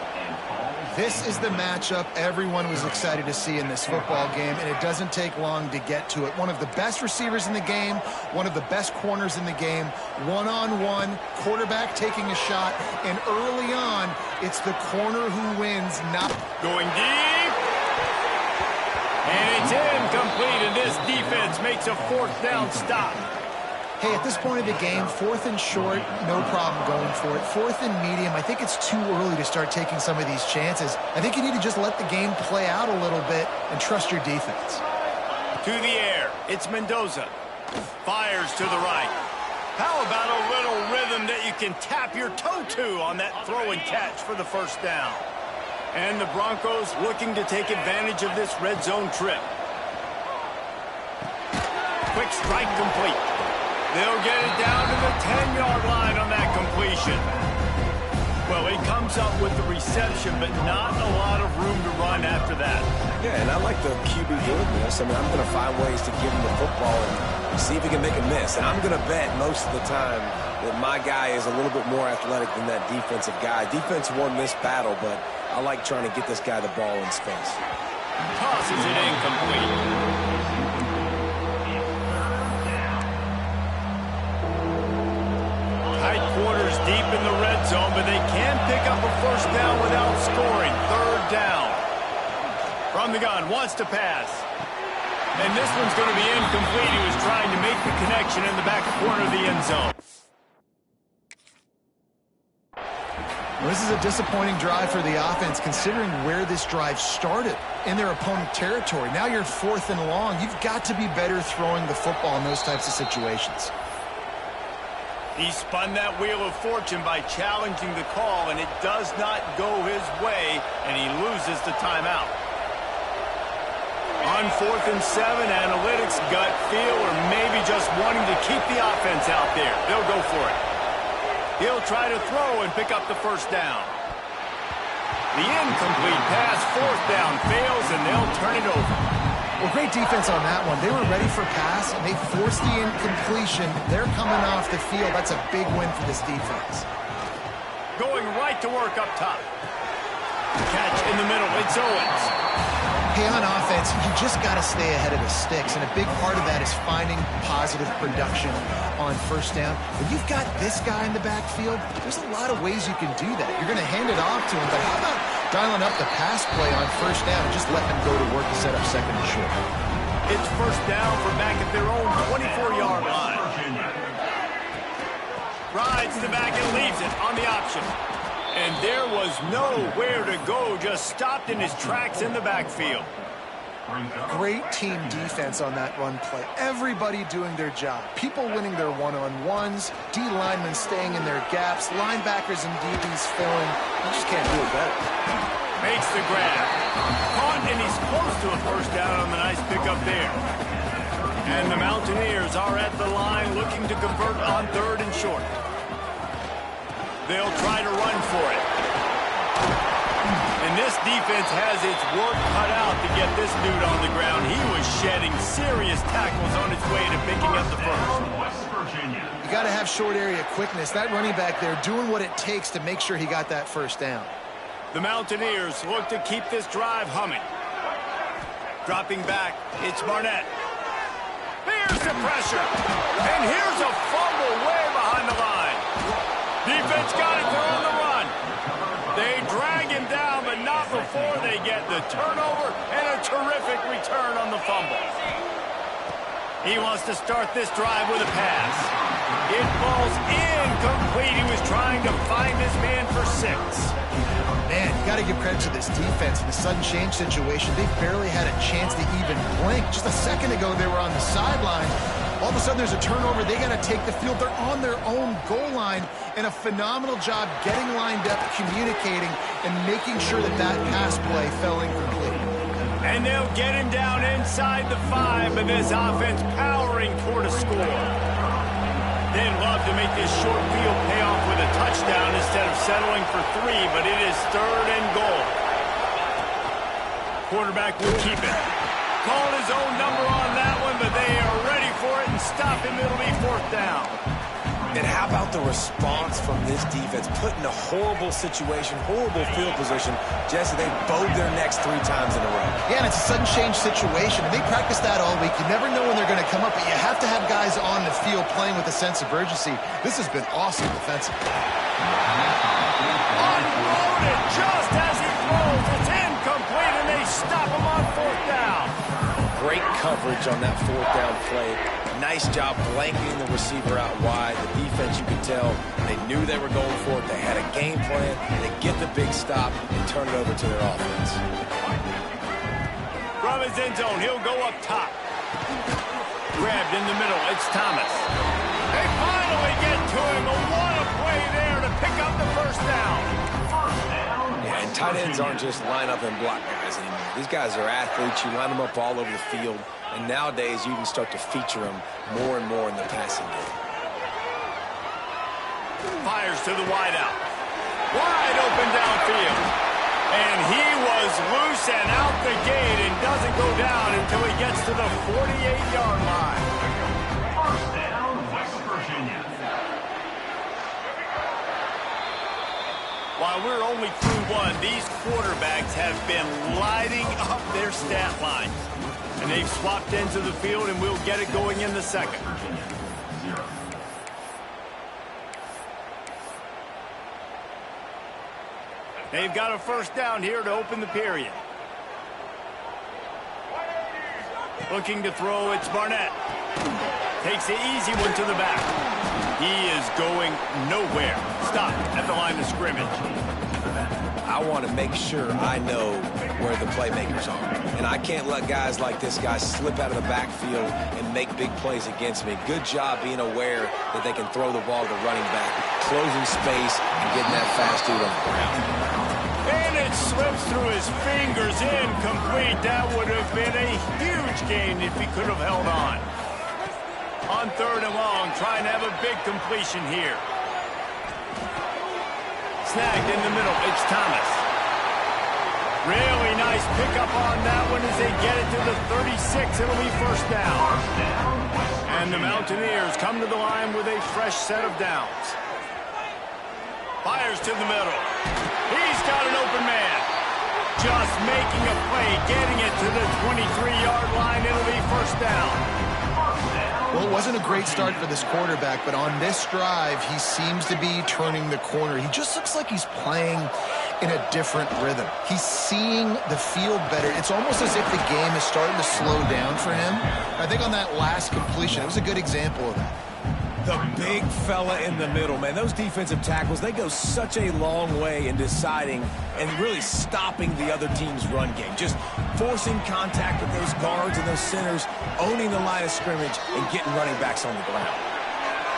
This is the matchup everyone was excited to see in this football game, and it doesn't take long to get to it. One of the best receivers in the game, one of the best corners in the game, one-on-one, quarterback taking a shot, and early on, it's the corner who wins, not going deep. And it's incomplete, and this defense makes a fourth down stop. Hey, at this point of the game, fourth and short, no problem going for it. Fourth and medium, I think it's too early to start taking some of these chances. I think you need to just let the game play out a little bit and trust your defense. To the air, it's Mendoza. Fires to the right. How about a little rhythm that you can tap your toe to on that throw and catch for the first down? And the Broncos looking to take advantage of this red zone trip. Quick strike complete. They'll get it down to the 10-yard line on that completion. Well, he comes up with the reception, but not a lot of room to run after that. Yeah, and I like the QB doing this. I mean, I'm going to find ways to give him the football and see if he can make a miss. And I'm going to bet most of the time that my guy is a little bit more athletic than that defensive guy. Defense won this battle, but I like trying to get this guy the ball in space. Tosses it incomplete. Tight quarters deep in the red zone, but they can pick up a first down without scoring. Third down. From the gun, wants to pass. And this one's going to be incomplete. He was trying to make the connection in the back corner of the end zone. Well, this is a disappointing drive for the offense, considering where this drive started, in their opponent territory. Now you're fourth and long. You've got to be better throwing the football in those types of situations. He spun that wheel of fortune by challenging the call, and it does not go his way, and he loses the timeout. On 4th and 7, analytics, gut feel, or maybe just wanting to keep the offense out there. They'll go for it. He'll try to throw and pick up the first down. The incomplete pass, fourth down, fails, and they'll turn it over. Well, great defense on that one. They were ready for pass, and they forced the incompletion. They're coming off the field. That's a big win for this defense. Going right to work up top. Catch in the middle. It's Owens. Hey, on offense, you just got to stay ahead of the sticks, and a big part of that is finding positive production on first down. When you've got this guy in the backfield, there's a lot of ways you can do that. You're going to hand it off to him, but how about dialing up the pass play on first down and just letting him go to work to set up second and short? It's first down from back at their own 24-yard line. Rides the back and leaves it on the option. And there was nowhere to go, just stopped in his tracks in the backfield. Great team defense on that run play. Everybody doing their job. People winning their one-on-ones, D linemen staying in their gaps, linebackers and DBs filling. You just can't do it better. Makes the grab. Caught, and he's close to a first down on the nice pickup there. And the Mountaineers are at the line looking to convert on third and short. They'll try to run for it. And this defense has its work cut out to get this dude on the ground. He was shedding serious tackles on his way to picking up the first. You got to have short area quickness. That running back there doing what it takes to make sure he got that first down. The Mountaineers look to keep this drive humming. Dropping back, it's Barnett. Here's the pressure. And here's a fumble way behind the line. Defense got it, they're on the run. They drag him down, but not before they get the turnover and a terrific return on the fumble. He wants to start this drive with a pass. It falls incomplete. He was trying to find his man for 6. Man, you got to give credit to this defense. In the sudden change situation, they barely had a chance to even blink. Just a second ago, they were on the sideline. All of a sudden, there's a turnover. They got to take the field. They're on their own goal line, and a phenomenal job getting lined up, communicating, and making sure that that pass play fell incomplete. And they'll get him down inside the 5, but this offense powering toward a score. They'd love to make this short field pay off with a touchdown instead of settling for 3, but it is third and goal. Quarterback will keep it. Called his own number on that one, but they are ready for it and stop him. It'll be fourth down. And how about the response from this defense? Put in a horrible situation, horrible field position, just so they bowed their necks 3 times in a row. Yeah, and it's a sudden change situation, and they practice that all week. You never know when they're going to come up, but you have to have guys on the field playing with a sense of urgency. This has been awesome defensively. Unloaded just as he throws. It's incomplete, and they stop him on 4th down. Great coverage on that 4th down play. Nice job blanketing the receiver out wide. The defense, you could tell, they knew they were going for it. They had a game plan. They get the big stop and turn it over to their offense. From his end zone, he'll go up top. Grabbed in the middle. It's Thomas. They finally get to him. A what a play there to pick up the 1st down. Yeah, and tight ends aren't just line up and block guys anymore. These guys are athletes. You line them up all over the field. And nowadays, you can start to feature them more and more in the passing game. Fires to the wideout. Wide open downfield. And he was loose and out the gate and doesn't go down until he gets to the 48-yard line. 1st down, West Virginia. While we're only through 1, these quarterbacks have been lighting up their stat line. And they've swapped into the field, and we'll get it going in the 2nd. They've got a 1st down here to open the period. Looking to throw, it's Barnett. Takes the easy one to the back. He is going nowhere. Stop at the line of scrimmage. I want to make sure I know where the playmakers are. And I can't let guys like this guy slip out of the backfield and make big plays against me. Good job being aware that they can throw the ball to the running back, closing space, and getting that fast dude on the ground. And it slips through his fingers, incomplete. That would have been a huge gain if he could have held on. On 3rd and long, trying to have a big completion here. Snagged in the middle, it's Thomas. Really nice pickup on that one as they get it to the 36. It'll be 1st down. And the Mountaineers come to the line with a fresh set of downs. Fires to the middle. He's got an open man. Just making a play, getting it to the 23-yard line. It'll be 1st down. Well, it wasn't a great start for this quarterback, but on this drive, he seems to be turning the corner. He just looks like he's playing in a different rhythm. He's seeing the field better. It's almost as if the game is starting to slow down for him. I think on that last completion, it was a good example of that. The big fella in the middle, man. Those defensive tackles, they go such a long way in deciding and really stopping the other team's run game. Just forcing contact with those guards and those centers, owning the line of scrimmage, and getting running backs on the ground.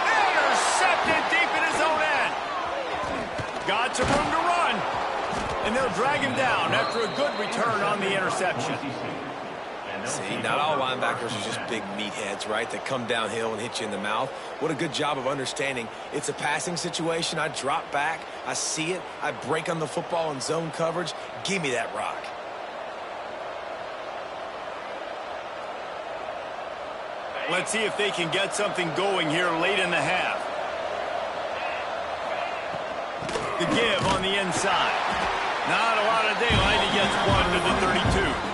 Intercepted deep in his own end. Got some room to run. And they'll drag him down after a good return on the interception. See, not all linebackers are just big meatheads, right, that come downhill and hit you in the mouth. What a good job of understanding. It's a passing situation. I drop back. I see it. I break on the football in zone coverage. Give me that rock. Let's see if they can get something going here late in the half. The give on the inside. Not a lot of daylight. He gets one to the 32.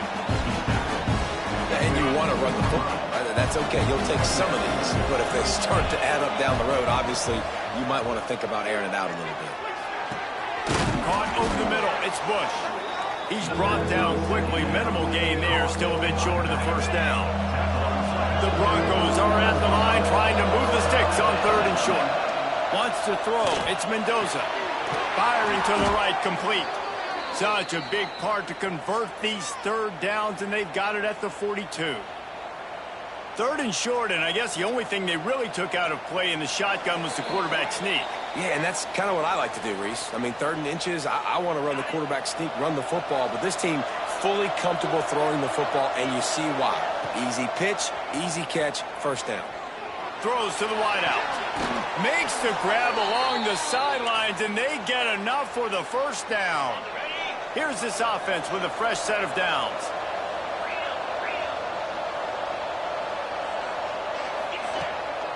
And you want to run the football, right? That's okay. You'll take some of these. But if they start to add up down the road, obviously, you might want to think about airing it out a little bit. Caught over the middle. It's Bush. He's brought down quickly. Minimal gain there. Still a bit short of the 1st down. The Broncos are at the line trying to move the sticks on 3rd and short. Wants to throw. It's Mendoza. Firing to the right, complete. Such a big part to convert these 3rd downs, and they've got it at the 42. 3rd and short, and I guess the only thing they really took out of play in the shotgun was the quarterback sneak. Yeah, and that's kind of what I like to do, Reese. I mean, 3rd and inches, I want to run the quarterback sneak, run the football, but this team fully comfortable throwing the football, and you see why. Easy pitch, easy catch, 1st down. Throws to the wideout. Makes the grab along the sidelines, and they get enough for the 1st down. Here's this offense with a fresh set of downs.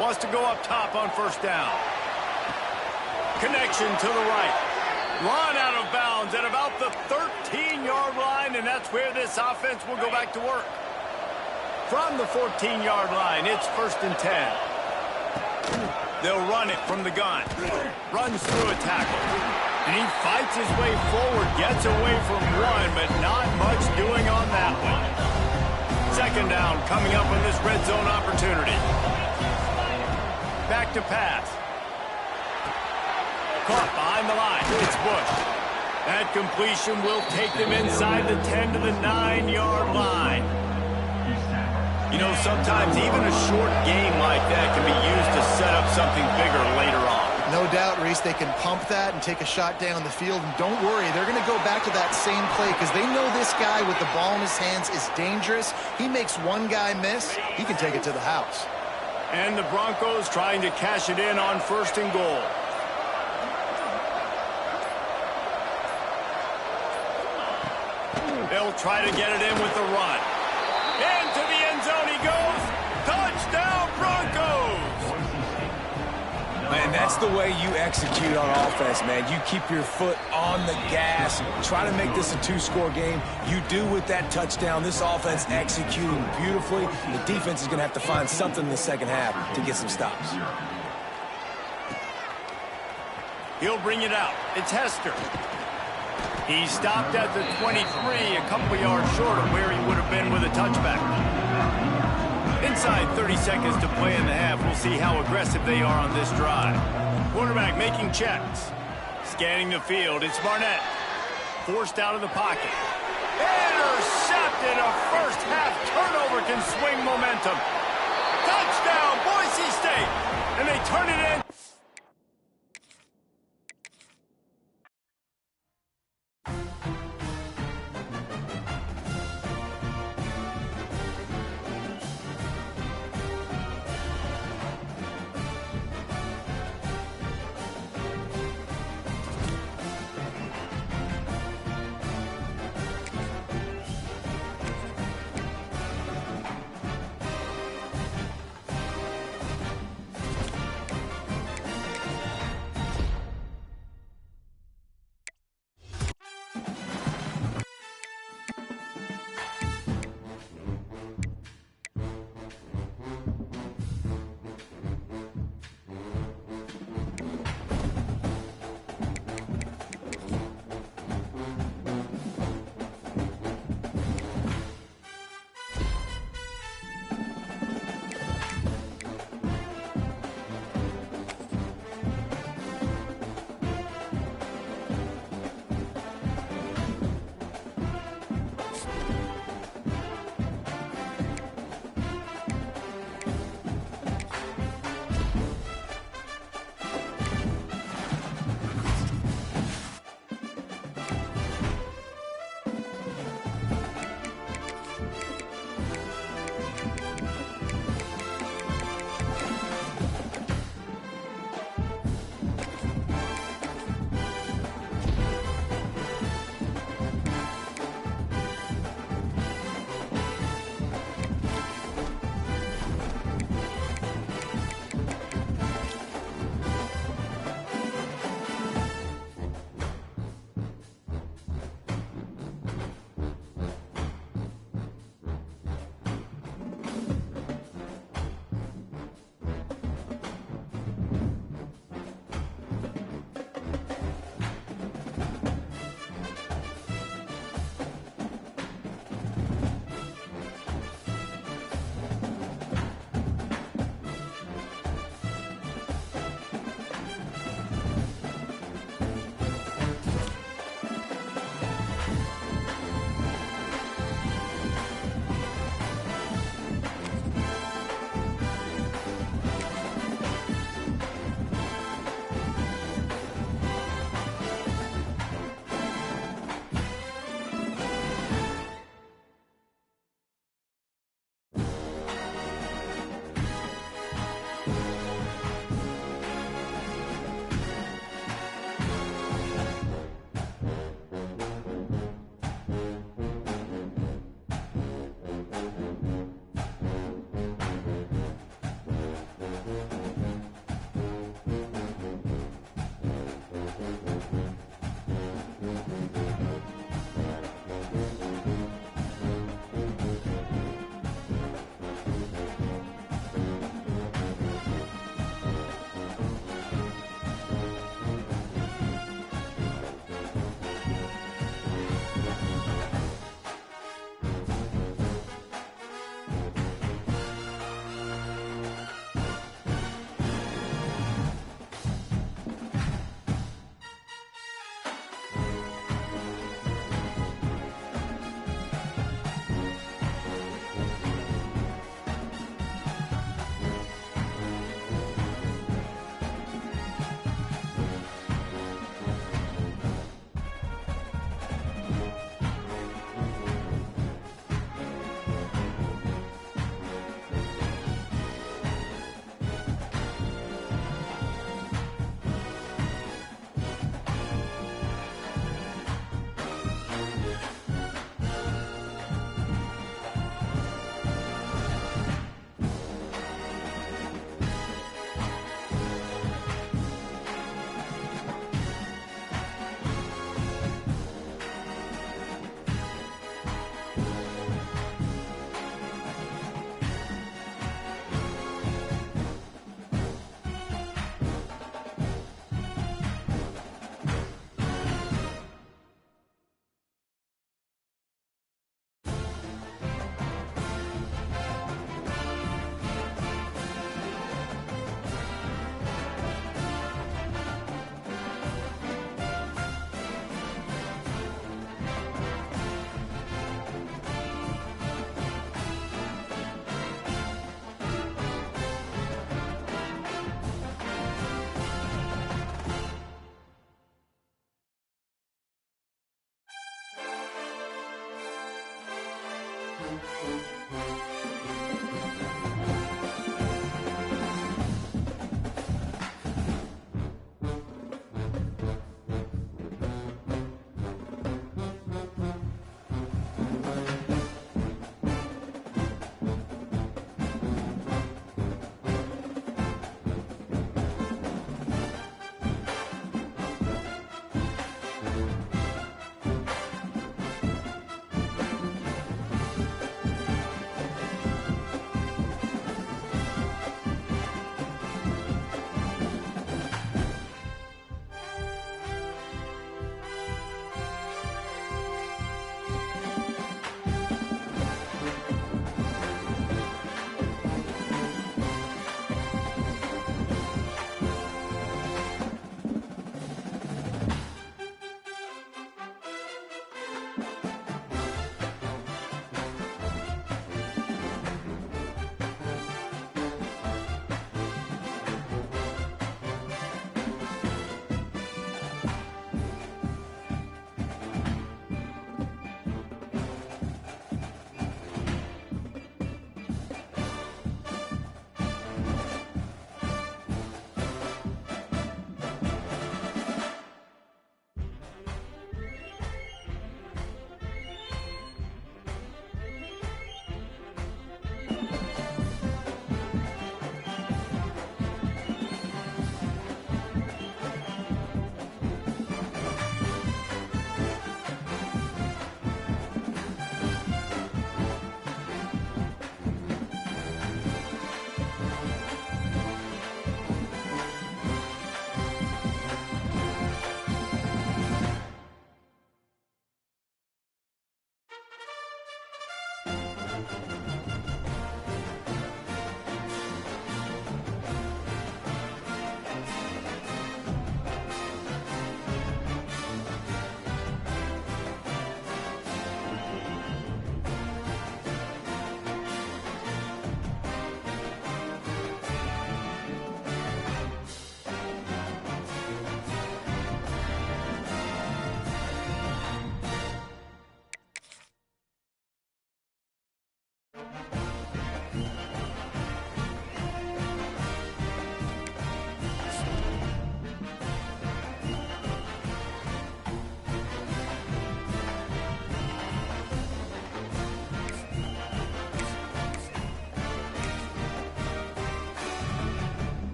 Wants to go up top on first down. Connection to the right. Run out of bounds at about the 13-yard line, and that's where this offense will go back to work. From the 14-yard line, it's 1st and 10. They'll run it from the gun. Runs through a tackle. And he fights his way forward, gets away from one, but not much doing on that one. 2nd down coming up on this red zone opportunity. Back to pass. Caught behind the line. It's Bush. That completion will take them inside the 10 to the 9-yard line. You know, sometimes even a short game like that can be used to set up something bigger later on. No doubt, Reese, they can pump that and take a shot down the field. And don't worry, they're going to go back to that same play because they know this guy with the ball in his hands is dangerous. He makes one guy miss, he can take it to the house. And the Broncos trying to cash it in on 1st and goal. They'll try to get it in with the run. Into the end zone he goes. Touchdown, Broncos! Man, that's the way you execute on offense, man. You keep your foot on the gas. Try to make this a 2-score game. You do with that touchdown. This offense executing beautifully. The defense is going to have to find something in the 2nd half to get some stops. He'll bring it out. It's Hester. He stopped at the 23, a couple yards short of where he would have been with a touchback. Inside 30 seconds to play in the half. We'll see how aggressive they are on this drive. Quarterback making checks. Scanning the field. It's Barnett. Forced out of the pocket. Intercepted. A first-half turnover can swing momentum. Touchdown, Boise State. And they turn it in.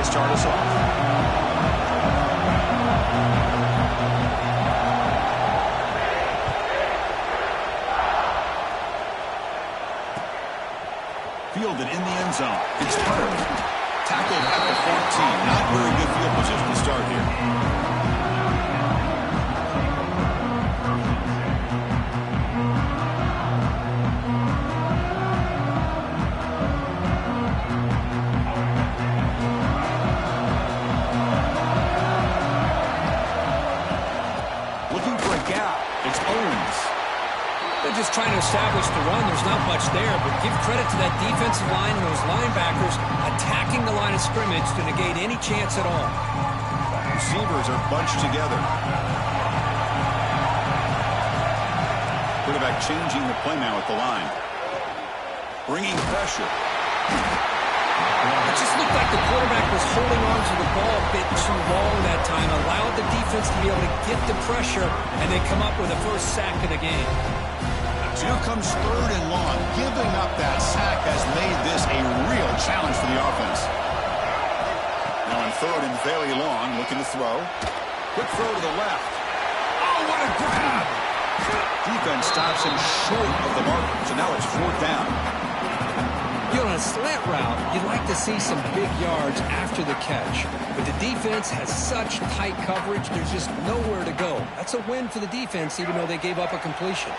start us off. Fielded in the end zone. It's Hunter. Tackled at the 14. Not very good field position to start here. Looking for a gap. It's Owens. They're just trying to establish the run. There's not much there, but give credit to that defensive line and those linebackers attacking the line of scrimmage to negate any chance at all. Receivers are bunched together. Quarterback changing the play now at the line. Bringing pressure. It just looked like the quarterback was holding on to the ball a bit too long that time, allowed the defense to be able to get the pressure, and then come up with the first sack of the game. So here comes 3rd and long. Giving up that sack has made this a real challenge for the offense. Now on 3rd and very long, looking to throw. Quick throw to the left. Oh, what a grab! Defense stops him short of the mark, so now it's 4th down. You know, on a slant route, you'd like to see some big yards after the catch. But the defense has such tight coverage, there's just nowhere to go. That's a win for the defense, even though they gave up a completion.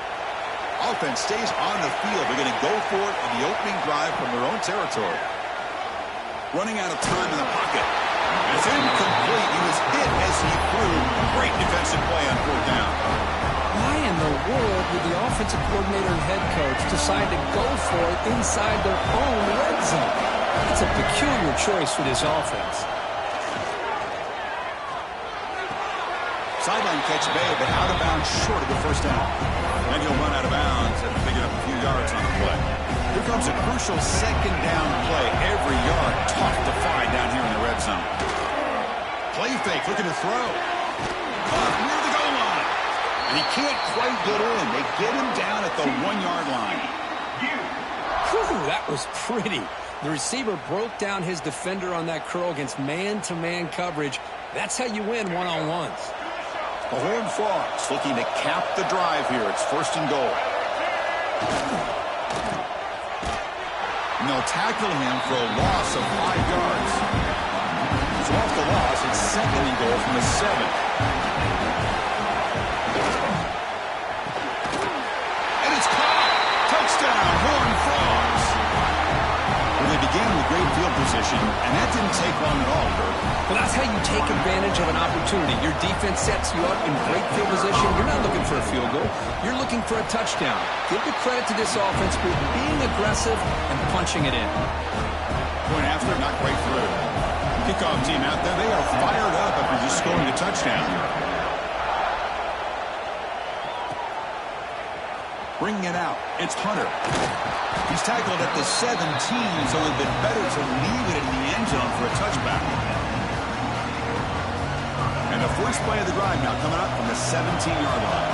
Offense stays on the field. They're going to go for it on the opening drive from their own territory. Running out of time in the pocket. It's incomplete. He was hit as he threw. Great defensive play on 4th down. Why in the world would the offensive coordinator and head coach decide to go for it inside their own red zone? It's a peculiar choice for this offense. Sideline catch made, but out of bounds short of the 1st down. And he'll run out of bounds and pick up a few yards on the play. Here comes a crucial 2nd down play. Every yard tough to find down here in the red zone. Play fake, looking to throw. Caught near the goal line. And he can't quite get in. They get him down at the 1-yard line. Whew, that was pretty. The receiver broke down his defender on that curl against man-to-man coverage. That's how you win one-on-ones. The Horned Frogs looking to cap the drive here. It's 1st and goal. And they'll tackle him for a loss of 5 yards. So off the loss, it's 2nd and goal from the 7. And it's caught. Touchdown, Horned Frogs. Well, they began with great field position, and that didn't take long at all, Kurt. Well, that's how you take advantage of an opportunity. Your defense sets you up in great field position. You're not looking for a field goal. You're looking for a touchdown. Give the credit to this offense for being aggressive and punching it in. Point after, not quite through. Kickoff team out there. They are fired up after just scoring a touchdown. Bringing it out. It's Hunter. He's tackled at the 17, so it would have been better to leave it in the end zone for a touchback. And the first play of the drive now coming up from the 17-yard line.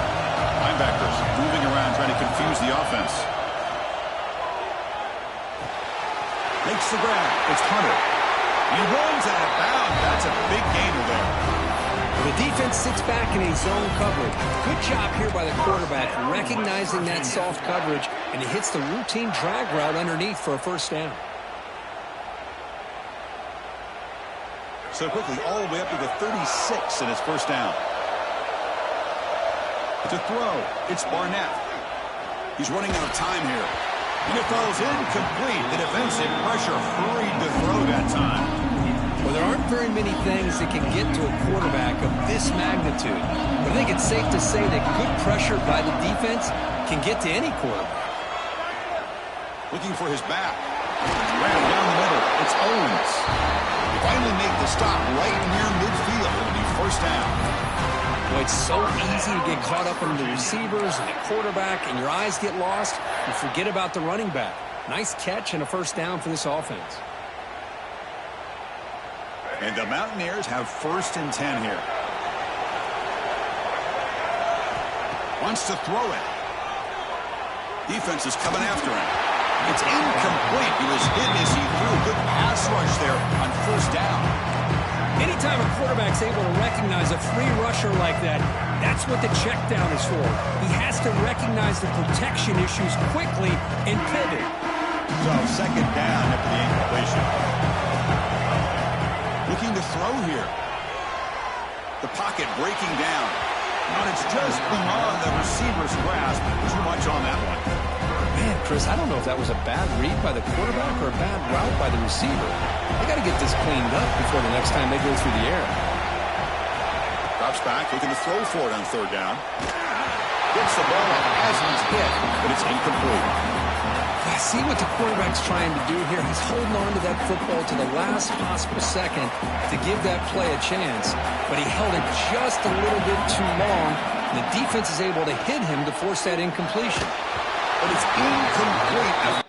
Linebackers moving around, trying to confuse the offense. Makes the grab. It's Hunter. He rolls out of bounds. That's a big gainer there. The defense sits back in a zone coverage. Good job here by the quarterback recognizing that soft coverage, and he hits the routine drag route underneath for a 1st down. So quickly, all the way up to the 36 in his 1st down. To throw, it's Barnett. He's running out of time here. And it falls incomplete. The defensive pressure hurried to throw that time. Well, there aren't very many things that can get to a quarterback of this magnitude. But I think it's safe to say that good pressure by the defense can get to any quarterback. Looking for his back. Ran down the middle. It's Owens. They finally make the stop right near midfield. It'll be 1st down. Well, it's so easy to get caught up in the receivers and the quarterback, and your eyes get lost. You forget about the running back. Nice catch and a 1st down for this offense. And the Mountaineers have 1st and 10 here. Wants to throw it. Defense is coming after him. It's incomplete. He was hidden as he threw a good pass rush there on first down. Anytime a quarterback's able to recognize a free rusher like that, that's what the check down is for. He has to recognize the protection issues quickly and pivot. So second down after the incompletion. Looking to throw here. The pocket breaking down. And it's just beyond the receiver's grasp. Too much on that one. Man, Chris, I don't know if that was a bad read by the quarterback or a bad route by the receiver. They got to get this cleaned up before the next time they go through the air. Drops back, looking to throw for it on third down. Gets the ball as he's hit, but it's incomplete. Yeah, see what the quarterback's trying to do here. He's holding on to that football to the last possible second to give that play a chance, but he held it just a little bit too long. The defense is able to hit him to force that incompletion. But it's incomplete.